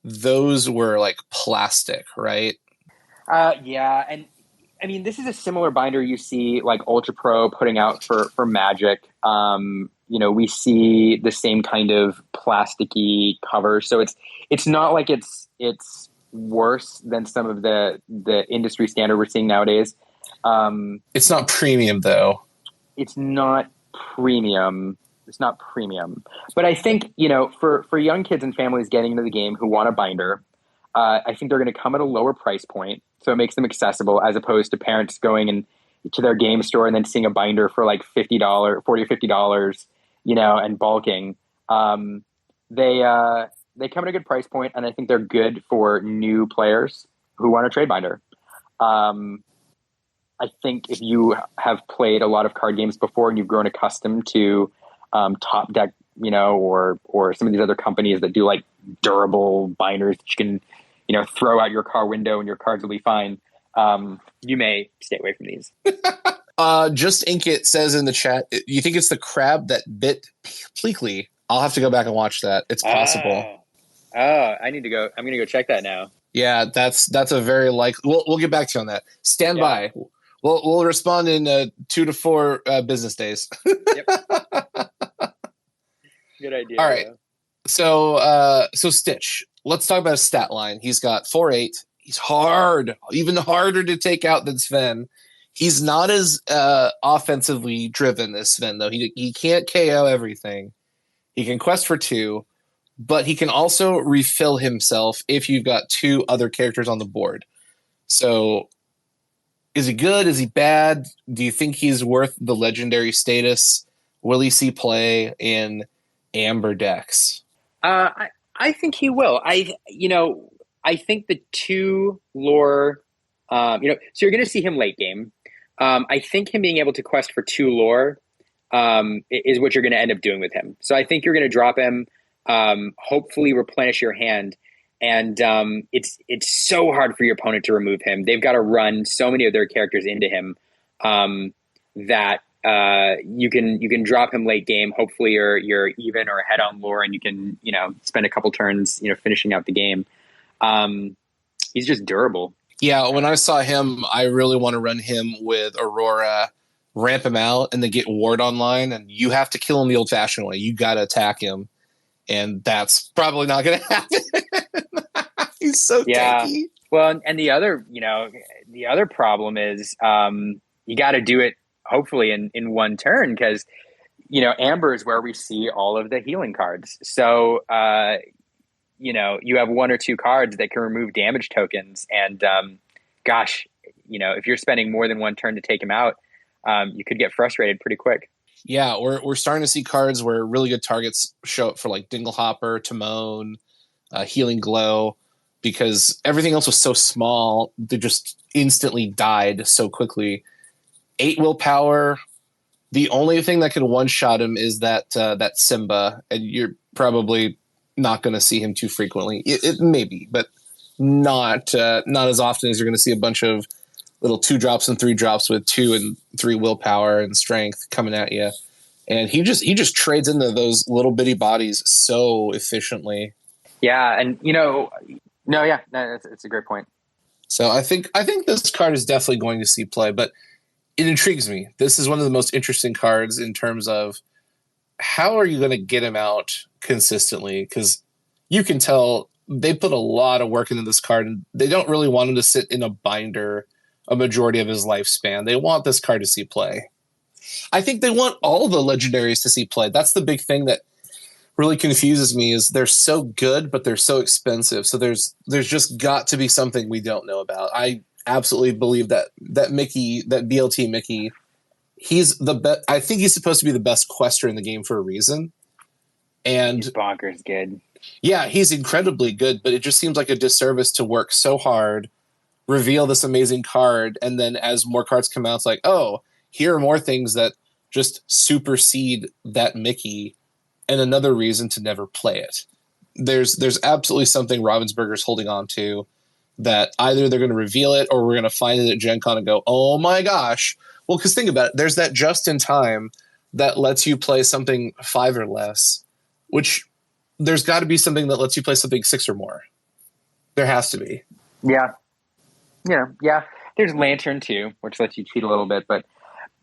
Speaker 1: those were like plastic, right?
Speaker 2: yeah, and I mean this is a similar binder you see like Ultra Pro putting out for Magic. We see the same kind of plasticky cover, so it's not like it's worse than some of the industry standard we're seeing nowadays.
Speaker 1: It's not premium though.
Speaker 2: It's not premium. It's not premium, but I think for young kids and families getting into the game who want a binder, I think they're going to come at a lower price point, so it makes them accessible as opposed to parents going and to their game store and then seeing a binder for like $40 or $50, and bulking. They come at a good price point, and I think they're good for new players who want a trade binder. I think if you have played a lot of card games before and you've grown accustomed to Top Deck, or some of these other companies that do like durable binders that you can, throw out your car window and your cards will be fine. You may stay away from these.
Speaker 1: Just Ink It says in the chat, you think it's the crab that bit Pleakley? I'll have to go back and watch that. It's possible.
Speaker 2: I need to go. I'm going to go check that now.
Speaker 1: Yeah, that's a very likely. We'll get back to you on that. Stand by. We'll respond in 2 to 4 business days.
Speaker 2: Yep. Good idea.
Speaker 1: All right. So Stitch. Let's talk about his stat line. He's got 4-8. He's hard, even harder to take out than Sven. He's not as offensively driven as Sven, though. He can't KO everything. He can quest for 2, but he can also refill himself if you've got 2 other characters on the board. So is he good? Is he bad? Do you think he's worth the legendary status? Will he see play in Amber decks?
Speaker 2: I think he will. I think the 2 lore, so you're going to see him late game. I think him being able to quest for 2 lore is what you're going to end up doing with him. So I think you're going to drop him, hopefully replenish your hand. And it's so hard for your opponent to remove him. They've got to run so many of their characters into him that you can drop him late game. Hopefully you're even or ahead on lore, and you can spend a couple turns finishing out the game. He's just durable.
Speaker 1: Yeah, when I saw him, I really want to run him with Aurora, ramp him out, and then get Ward online. And you have to kill him the old-fashioned way. You got to attack him, and that's probably not going to happen. He's so tanky.
Speaker 2: Well, and the other problem is you got to do it hopefully in one turn, because Amber is where we see all of the healing cards. So you have 1 or 2 cards that can remove damage tokens, and if you're spending more than 1 turn to take him out, you could get frustrated pretty quick.
Speaker 1: Yeah, we're starting to see cards where really good targets show up for like Dinglehopper, Timon, Healing Glow, because everything else was so small, they just instantly died so quickly. 8 willpower. The only thing that can one-shot him is that Simba, and you're probably not going to see him too frequently. It may be, but not as often as you're going to see a bunch of little 2 drops and 3 drops with 2 and 3 willpower and strength coming at you. And he just trades into those little bitty bodies so efficiently.
Speaker 2: Yeah, and it's a great point.
Speaker 1: So I think this card is definitely going to see play, but it intrigues me. This is one of the most interesting cards in terms of how are you going to get him out consistently? Because you can tell they put a lot of work into this card, and they don't really want him to sit in a binder a majority of his lifespan. They want this card to see play. I think they want all the legendaries to see play. That's the big thing that really confuses me, is they're so good, but they're so expensive. So there's just got to be something we don't know about. I absolutely believe that Mickey, that BLT Mickey, he's the best. I think he's supposed to be the best quester in the game for a reason. And
Speaker 2: he's bonkers good.
Speaker 1: Yeah, he's incredibly good, but it just seems like a disservice to work so hard, reveal this amazing card, and then as more cards come out, it's like, oh, here are more things that just supersede that Mickey and another reason to never play it. There's absolutely something Ravensburger's holding on to that either they're going to reveal it or we're going to find it at Gen Con and go, oh my gosh. Well, because think about it. There's that just in time that lets you play something 5 or less, which there's got to be something that lets you play something 6 or more. There has to be.
Speaker 2: Yeah. Yeah. There's Lantern too, which lets you cheat a little bit. But,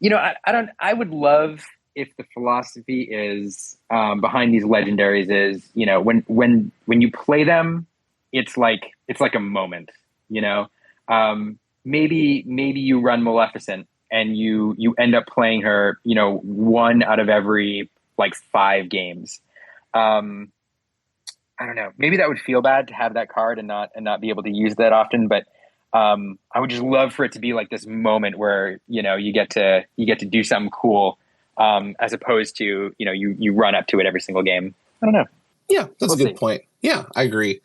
Speaker 2: I would love if the philosophy is behind these legendaries is, when you play them, it's like a moment, maybe you run Maleficent and you end up playing her, 1 out of every 5 games. I don't know. Maybe that would feel bad to have that card and not be able to use that often. But I would just love for it to be like this moment where, you get to do something cool, as opposed to, you run up to it every single game. I don't know.
Speaker 1: Yeah, that's a good point. Yeah, I agree.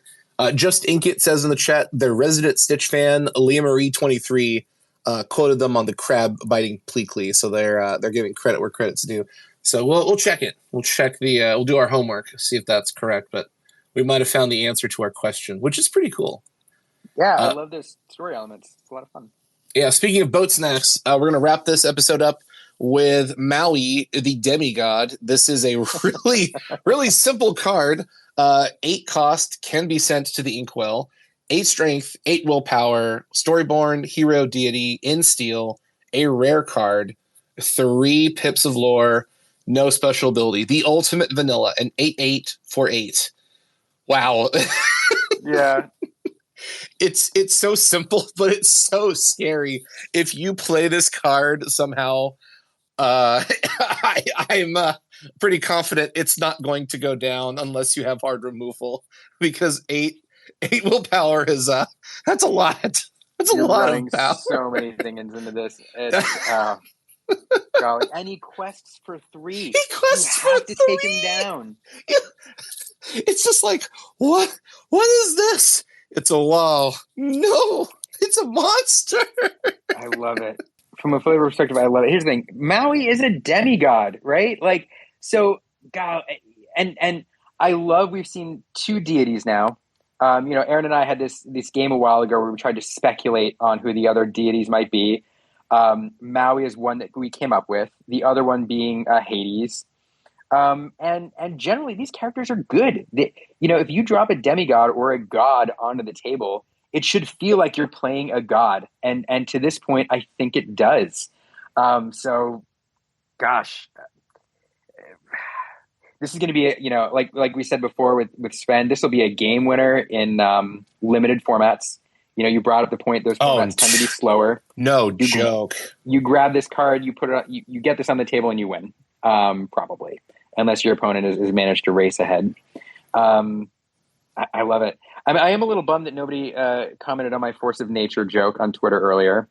Speaker 1: Just Inkit says in the chat, their resident Stitch fan, Leah Marie 23, quoted them on the crab biting Pleakley, so they're giving credit where credit's due. So we'll check it. We'll check we'll do our homework, see if that's correct. But we might have found the answer to our question, which is pretty cool.
Speaker 2: Yeah, I love those story elements. It's a lot of fun. Yeah,
Speaker 1: speaking of boat snacks, we're going to wrap this episode up with Maui, the demigod. This is a really, really simple card. 8 cost, can be sent to the Inkwell. 8 strength, 8 willpower, storyborn, hero, deity, in steel, a rare card, 3 pips of lore, no special ability. The ultimate vanilla, an 8/8 for 8. Wow.
Speaker 2: Yeah.
Speaker 1: It's so simple, but it's so scary. If you play this card somehow, I'm pretty confident it's not going to go down unless you have hard removal, because 8 willpower is that's a lot. That's a lot of power.
Speaker 2: So many things into this. It's golly. And he quests for 3.
Speaker 1: He quests for 3
Speaker 2: to take him down.
Speaker 1: Yeah. It's just like, what is this? It's a wow. No, it's a monster.
Speaker 2: I love it. From a flavor perspective, I love it. Here's the thing. Maui is a demigod, right? God, and I love we've seen 2 deities now. Aaron and I had this game a while ago where we tried to speculate on who the other deities might be. Maui is one that we came up with. The other one being Hades. And generally these characters are good. If you drop a demigod or a god onto the table, it should feel like you're playing a god. And to this point, I think it does. So gosh, this is going to be, like we said before with Sven, this will be a game winner in limited formats. You brought up the point, those formats tend to be slower.
Speaker 1: No joke.
Speaker 2: You grab this card, you put it on, you get this on the table and you win, probably. Unless your opponent has managed to race ahead. I love it. I am a little bummed that nobody commented on my Force of Nature joke on Twitter earlier,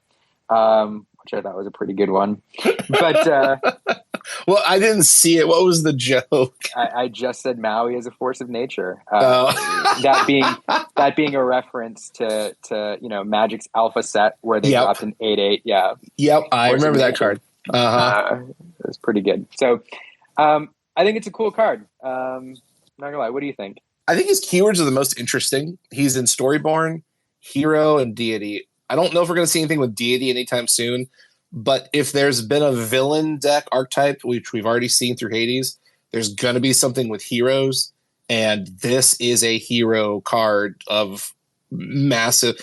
Speaker 2: which I thought was a pretty good one. But
Speaker 1: well, I didn't see it. What was the joke?
Speaker 2: I just said Maui is a force of nature. That being a reference to Magic's Alpha set where they dropped an 8/8. Yeah.
Speaker 1: Yep, I remember that card.
Speaker 2: It was pretty good. So. I think it's a cool card. Not gonna lie. What do you think?
Speaker 1: I think his keywords are the most interesting. He's in Storyborn, Hero, and Deity. I don't know if we're going to see anything with Deity anytime soon, but if there's been a villain deck archetype, which we've already seen through Hades, there's going to be something with heroes, and this is a hero card of massive.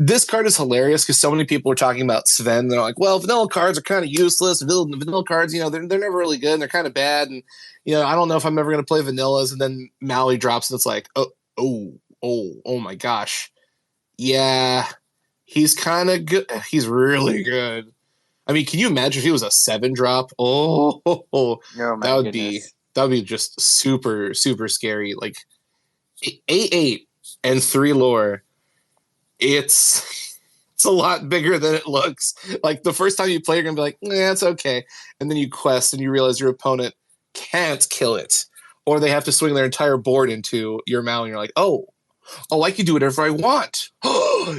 Speaker 1: This card is hilarious because so many people are talking about Sven. They're like, well, vanilla cards are kind of useless. Vanilla cards, they're never really good. And they're kind of bad. And, I don't know if I'm ever going to play vanillas. And then Maui drops and it's like, oh my gosh. Yeah, he's kind of good. He's really good. I mean, can you imagine if he was a 7-drop? Oh, that would be just super, super scary. Like 8/8 and 3 lore. It's a lot bigger than it looks. Like the first time you play, you're gonna be like, it's okay. And then you quest and you realize your opponent can't kill it. Or they have to swing their entire board into your Maui and you're like, oh, Oh, I can do whatever I want.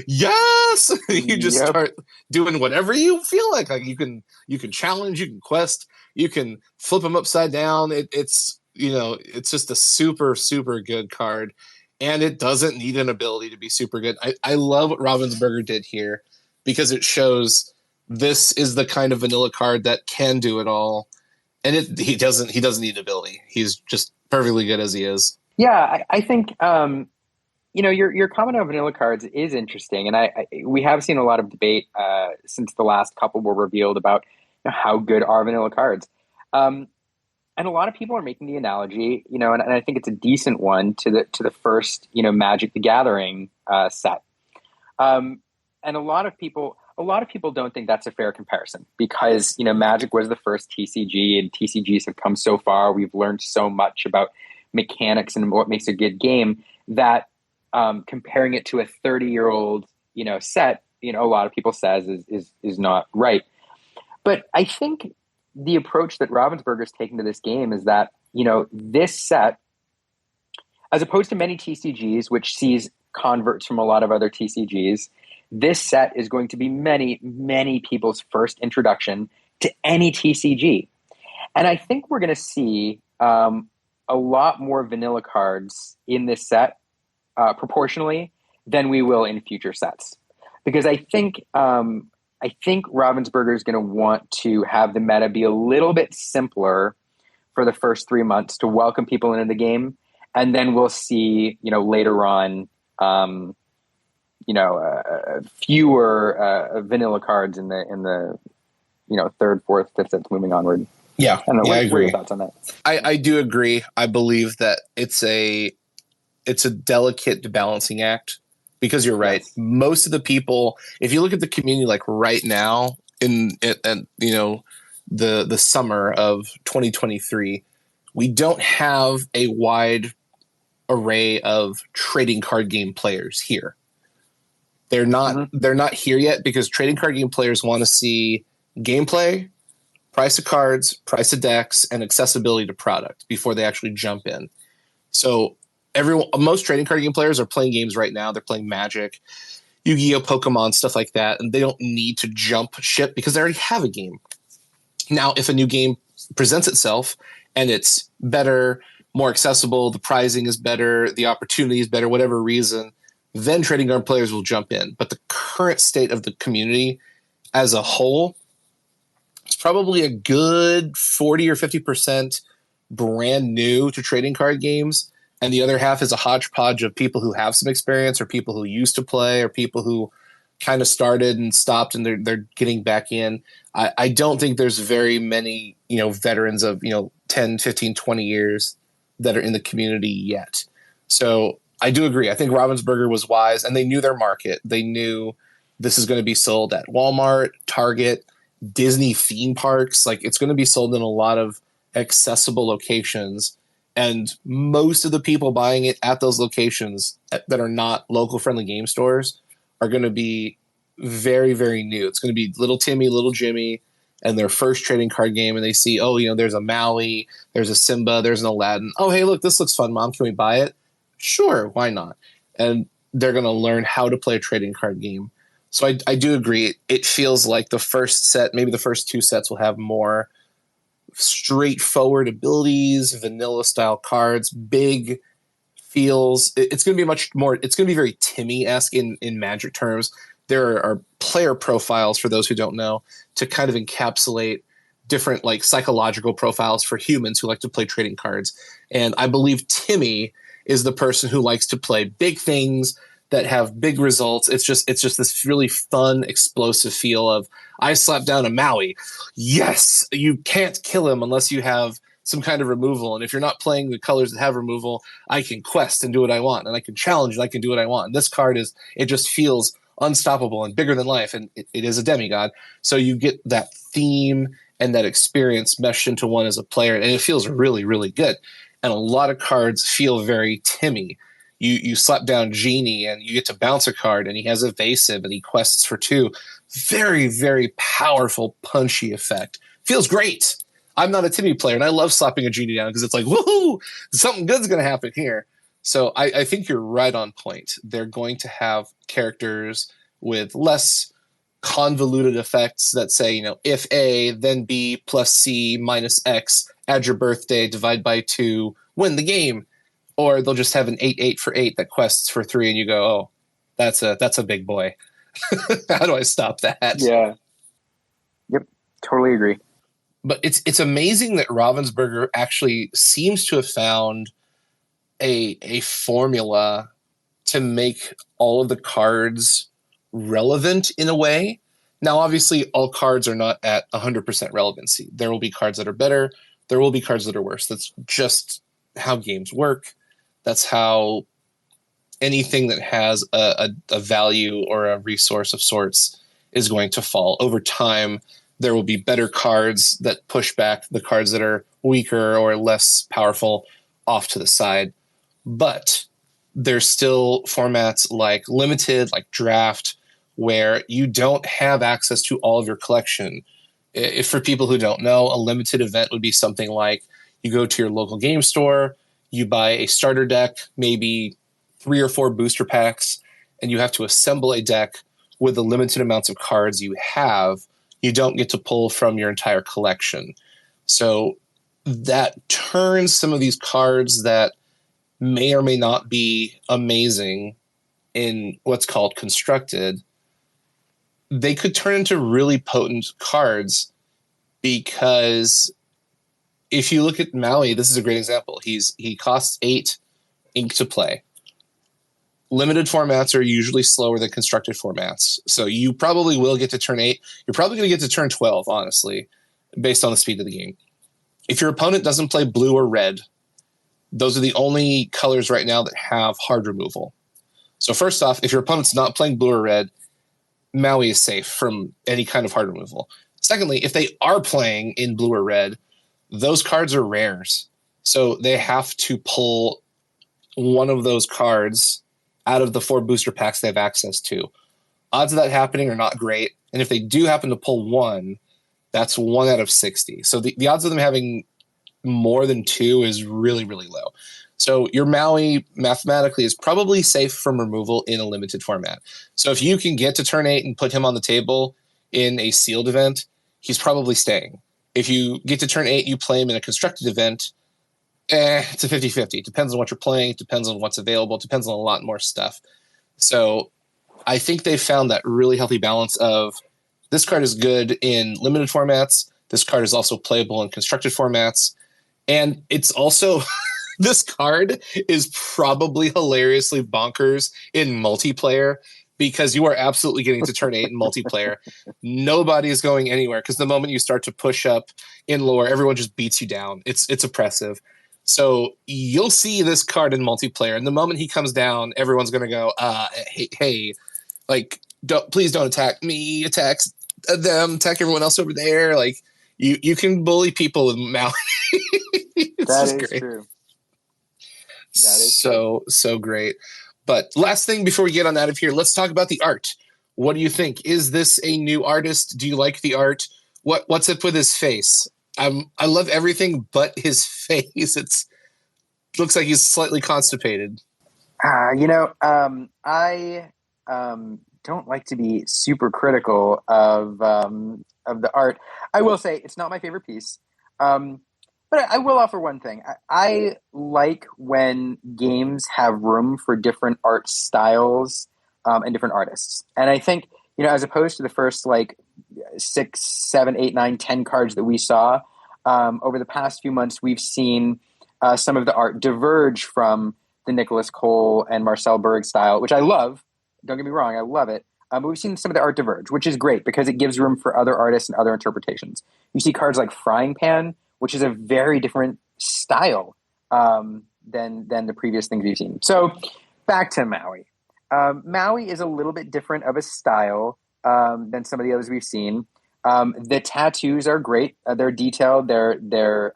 Speaker 1: Yes. You just
Speaker 2: Yep.
Speaker 1: start doing whatever you feel like. Like you can challenge, you can quest, you can flip them upside down. It's it's just a super, super good card. And it doesn't need an ability to be super good. I love what Ravensburger did here because it shows this is the kind of vanilla card that can do it all. And he doesn't need ability. He's just perfectly good as he is.
Speaker 2: Yeah, I think your comment on vanilla cards is interesting, and we have seen a lot of debate since the last couple were revealed about how good are vanilla cards. And a lot of people are making the analogy, and I think it's a decent one to the first, Magic the Gathering set. And a lot of people don't think that's a fair comparison because Magic was the first TCG, and TCGs have come so far. We've learned so much about mechanics and what makes a good game that comparing it to a 30-year-old set, a lot of people says is not right. But I think the approach that Ravensburger is taking to this game is that this set, as opposed to many TCGs, which sees converts from a lot of other TCGs, this set is going to be many, many people's first introduction to any TCG. And I think we're going to see a lot more vanilla cards in this set proportionally than we will in future sets. Because I think Ravensburger is going to want to have the meta be a little bit simpler for the first 3 months to welcome people into the game. And then we'll see, later on, fewer vanilla cards in the third, fourth, fifth, sixth, moving onward.
Speaker 1: Yeah,
Speaker 2: I don't know.
Speaker 1: I agree.
Speaker 2: What are your thoughts on that?
Speaker 1: I do agree. I believe that it's a delicate balancing act because you're right.
Speaker 2: Yes.
Speaker 1: Most of the people, if you look at the community like right now in the summer of 2023, we don't have a wide array of trading card game players here. They're not here yet because trading card game players want to see gameplay, price of cards, price of decks, and accessibility to product before they actually jump in. So most trading card game players are playing games right now. They're playing Magic, Yu-Gi-Oh, Pokemon, stuff like that, and they don't need to jump ship because they already have a game. Now, if a new game presents itself and it's better, more accessible, the pricing is better, the opportunity is better, whatever reason, then trading card players will jump in. But the current state of the community as a whole, it's probably a good 40 or 50% brand new to trading card games. And the other half is a hodgepodge of people who have some experience or people who used to play or people who kind of started and stopped and they're getting back in. I don't think there's very many, veterans of, 10, 15, 20 years that are in the community yet. So I do agree. I think Ravensburger was wise and they knew their market. They knew this is going to be sold at Walmart, Target, Disney theme parks. Like it's going to be sold in a lot of accessible locations. And most of the people buying it at those locations that are not local friendly game stores are going to be very, very new. It's going to be little Timmy, little Jimmy, and their first trading card game. And they see, there's a Maui, there's a Simba, there's an Aladdin. Oh, hey, look, this looks fun, Mom. Can we buy it? Sure, why not? And they're going to learn how to play a trading card game. So I do agree. It feels like the first set, maybe the first two sets will have more straightforward abilities, vanilla style cards, big feels. It's going to be much more. It's going to be very Timmy-esque in Magic terms. There are player profiles for those who don't know to kind of encapsulate different like psychological profiles for humans who like to play trading cards. And I believe Timmy is the person who likes to play big things that have big results. It's just this really fun, explosive feel of I slapped down a Maui. Yes, you can't kill him unless you have some kind of removal. And if you're not playing the colors that have removal, I can quest and do what I want, and I can challenge and I can do what I want. And this card it just feels unstoppable and bigger than life, and it is a demigod. So you get that theme and that experience meshed into one as a player, and it feels really, really good. And a lot of cards feel very Timmy. You slap down Genie and you get to bounce a card and he has evasive and he quests for 2. Very, very powerful, punchy effect. Feels great. I'm not a Timmy player and I love slapping a Genie down because it's like, woohoo, something good's going to happen here. So I think you're right on point. They're going to have characters with less convoluted effects that say, if A, then B plus C minus X, add your birthday, divide by 2, win the game. Or they'll just have an 8 for 8 that quests for 3, and you go, oh, that's a big boy. How do I stop that?
Speaker 2: Yeah. Yep. Totally agree.
Speaker 1: But it's amazing that Ravensburger actually seems to have found a formula to make all of the cards relevant in a way. Now, obviously, all cards are not at 100% relevancy. There will be cards that are better. There will be cards that are worse. That's just how games work. That's how anything that has a value or a resource of sorts is going to fall. Over time, there will be better cards that push back the cards that are weaker or less powerful off to the side. But there's still formats like Limited, like Draft, where you don't have access to all of your collection. If for people who don't know, a limited event would be something like you go to your local game store, you buy a starter deck, maybe 3 or 4 booster packs, and you have to assemble a deck with the limited amounts of cards you have. You don't get to pull from your entire collection. So that turns some of these cards that may or may not be amazing in what's called constructed. They could turn into really potent cards, because if you look at Maui, this is a great example. He costs 8 ink to play. Limited formats are usually slower than constructed formats. So you probably will get to turn 8. You're probably going to get to turn 12, honestly, based on the speed of the game. If your opponent doesn't play blue or red, those are the only colors right now that have hard removal. So first off, if your opponent's not playing blue or red, Maui is safe from any kind of hard removal. Secondly, if they are playing in blue or red, those cards are rares. So they have to pull one of those cards out of the 4 booster packs they have access to. Odds of that happening are not great. And if they do happen to pull one, that's 1 out of 60. So the odds of them having more than 2 is really, really low. So your Maui mathematically is probably safe from removal in a limited format. So if you can get to turn 8 and put him on the table in a sealed event, he's probably staying. If you get to turn 8, you play him in a constructed event, it's a 50-50. Depends on what you're playing, depends on what's available, depends on a lot more stuff. So I think they found that really healthy balance of this card is good in limited formats, this card is also playable in constructed formats, and it's also this card is probably hilariously bonkers in multiplayer, because you are absolutely getting to turn 8 in multiplayer. Nobody is going anywhere, because the moment you start to push up in lore, everyone just beats you down. It's oppressive. So you'll see this card in multiplayer, and the moment he comes down, everyone's going to go, hey, like, please don't attack me, attack them, attack everyone else over there. Like, you can bully people with Maui.
Speaker 2: That is great. True.
Speaker 1: That is so great. But last thing before we get on out of here, let's talk about the art. What do you think? Is this a new artist? Do you like the art? What's up with his face? I love everything but his face. It looks like he's slightly constipated.
Speaker 2: I don't like to be super critical of the art. I will say it's not my favorite piece. But I will offer one thing. I like when games have room for different art styles and different artists. And I think, as opposed to the first 6, 7, 8, 9, 10 cards that we saw, over the past few months, we've seen some of the art diverge from the Nicholas Cole and Marcel Berg style, which I love. Don't get me wrong, I love it. But we've seen some of the art diverge, which is great because it gives room for other artists and other interpretations. You see cards like Frying Pan, which is a very different style than the previous things we've seen. So back to Maui. Maui is a little bit different of a style than some of the others we've seen. The tattoos are great. They're detailed. They're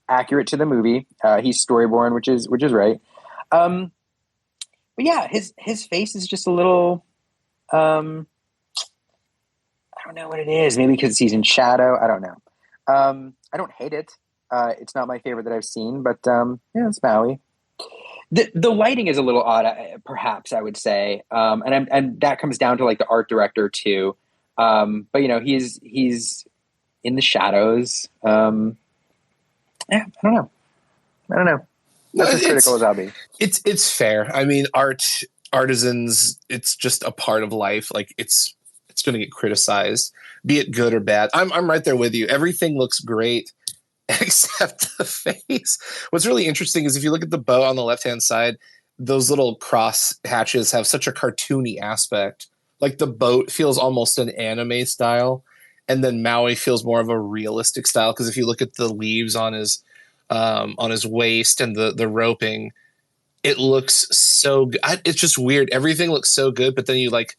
Speaker 2: accurate to the movie. He's storyborn, which is right. But yeah, his face is just a little. I don't know what it is. Maybe because he's in shadow. I don't know. I don't hate it. It's not my favorite that I've seen, but yeah, it's Maui. The lighting is a little odd, perhaps I would say, and that comes down to like the art director too. But he's in the shadows. Yeah, I don't know. I don't know. That's as critical as I'll be.
Speaker 1: It's fair. I mean, artisans, it's just a part of life. Like it's going to get criticized, be it good or bad. I'm right there with you. Everything looks great except the face. What's really interesting is if you look at the boat on the left-hand side, those little cross hatches have such a cartoony aspect. Like the boat feels almost an anime style, and then Maui feels more of a realistic style. Because if you look at the leaves on his waist and the roping, it looks so good. It's just weird. Everything looks so good, but then you like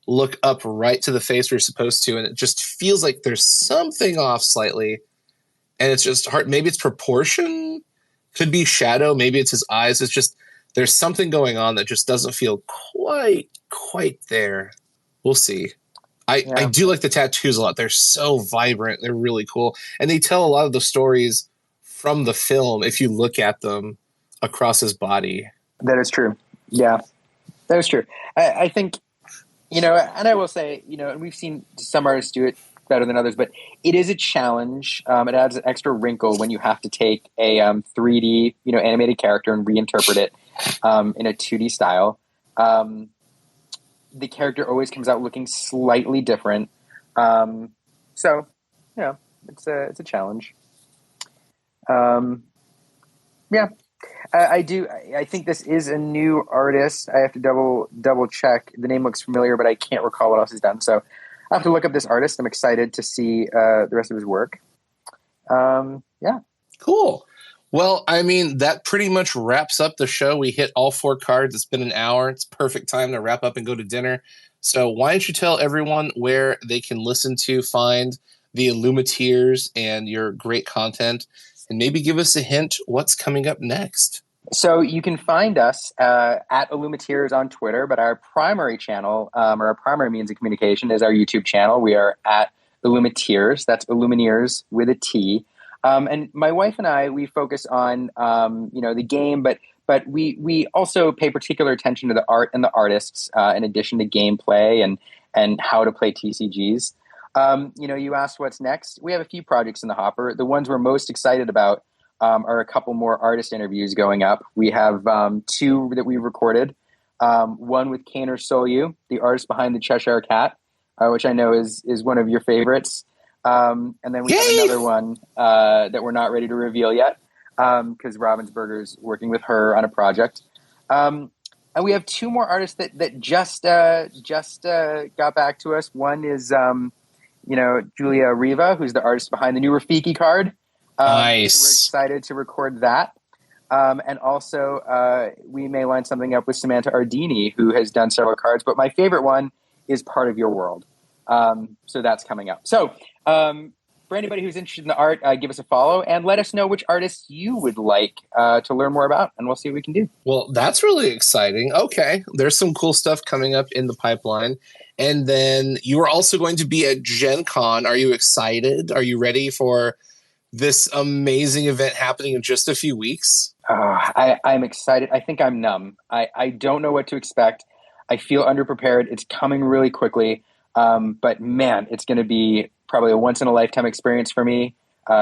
Speaker 1: look up right to the face where you're supposed to, and it just feels like there's something off slightly. And it's just hard. Maybe it's proportion, could be shadow. Maybe it's his eyes. It's just, there's something going on that just doesn't feel quite there. We'll see. I do like the tattoos a lot. They're so vibrant. They're really cool. And they tell a lot of the stories from the film if you look at them across his body.
Speaker 2: That is true. Yeah, that is true. I think, and I will say, and we've seen some artists do it better than others, but it is a challenge. It adds an extra wrinkle when you have to take a 3D, animated character and reinterpret it in a 2D style. The character always comes out looking slightly different. So, it's a challenge. Yeah. I think this is a new artist. I have to double check. The name looks familiar, but I can't recall what else he's done. So I have to look up this artist. I'm excited to see the rest of his work. Yeah.
Speaker 1: Cool. Well, I mean, that pretty much wraps up the show. We hit all 4 cards. It's been an hour. It's perfect time to wrap up and go to dinner. So why don't you tell everyone where they can listen to, find the Illumiteers and your great content, and maybe give us a hint what's coming up next.
Speaker 2: So you can find us at Illumiteers on Twitter, but our primary channel, or our primary means of communication, is our YouTube channel. We are at Illumiteers. That's Illumineers with a T. And my wife and I, we focus on the game, but we also pay particular attention to the art and the artists, in addition to gameplay and how to play TCGs. You asked what's next. We have a few projects in the hopper. The ones we're most excited about are a couple more artist interviews going up. We have 2 that we recorded. One with Kaner Solyu, the artist behind the Cheshire Cat, which I know is one of your favorites. And then we have another one that we're not ready to reveal yet because Ravensburger's working with her on a project. And we have 2 more artists that just got back to us. One is Julia Riva, who's the artist behind the new Rafiki card.
Speaker 1: Nice.
Speaker 2: So we're excited to record that. And also, we may line something up with Samantha Ardini, who has done several cards. But my favorite one is Part of Your World. So that's coming up. So for anybody who's interested in the art, give us a follow and let us know which artists you would like to learn more about, and we'll see what we can do.
Speaker 1: Well, that's really exciting. Okay. There's some cool stuff coming up in the pipeline. And then you are also going to be at Gen Con. Are you excited? Are you ready for this amazing event happening in just a few weeks?
Speaker 2: I'm excited. I think I'm numb. I don't know what to expect. I feel underprepared. It's coming really quickly. But man, it's going to be probably a once in a lifetime experience for me.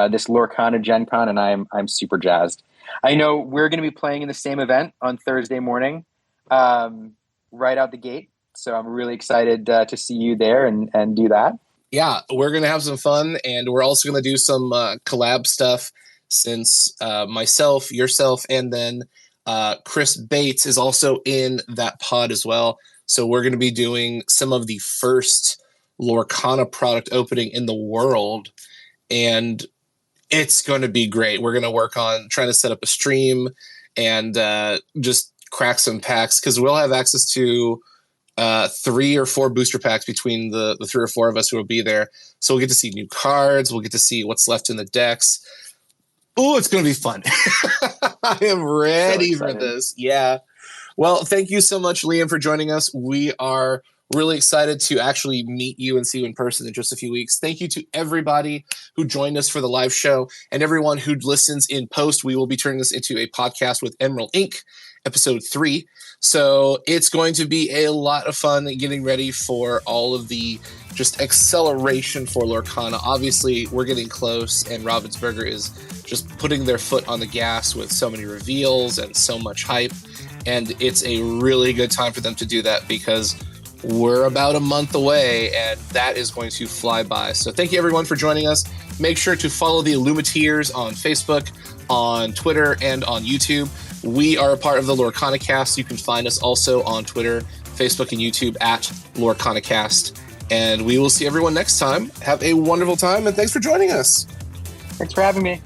Speaker 2: This Lorcana Gen Con, and I'm super jazzed. I know we're going to be playing in the same event on Thursday morning, right out the gate. So I'm really excited to see you there and do that.
Speaker 1: Yeah, we're going to have some fun, and we're also going to do some collab stuff since myself, yourself, and then Chris Bates is also in that pod as well. So we're going to be doing some of the first Lorcana product opening in the world, and it's going to be great. We're going to work on trying to set up a stream and just crack some packs because we'll have access to 3 or 4 booster packs between the 3 or 4 of us who will be there. So we'll get to see new cards. We'll get to see what's left in the decks. Oh, it's going to be fun. I am ready for this. Yeah. Well, thank you so much, Liam, for joining us. We are really excited to actually meet you and see you in person in just a few weeks. Thank you to everybody who joined us for the live show and everyone who listens in post. We will be turning this into a podcast with Emerald Inc. episode 3. So it's going to be a lot of fun getting ready for all of the just acceleration for Lorcana. Obviously, we're getting close, and Ravensburger is just putting their foot on the gas with so many reveals and so much hype. And it's a really good time for them to do that because we're about a month away, and that is going to fly by. So thank you, everyone, for joining us. Make sure to follow the Illumiteers on Facebook, on Twitter, and on YouTube. We are a part of the Lorcana Cast. You can find us also on Twitter, Facebook, and YouTube at Lorcana Cast. And we will see everyone next time. Have a wonderful time, and thanks for joining us.
Speaker 2: Thanks for having me.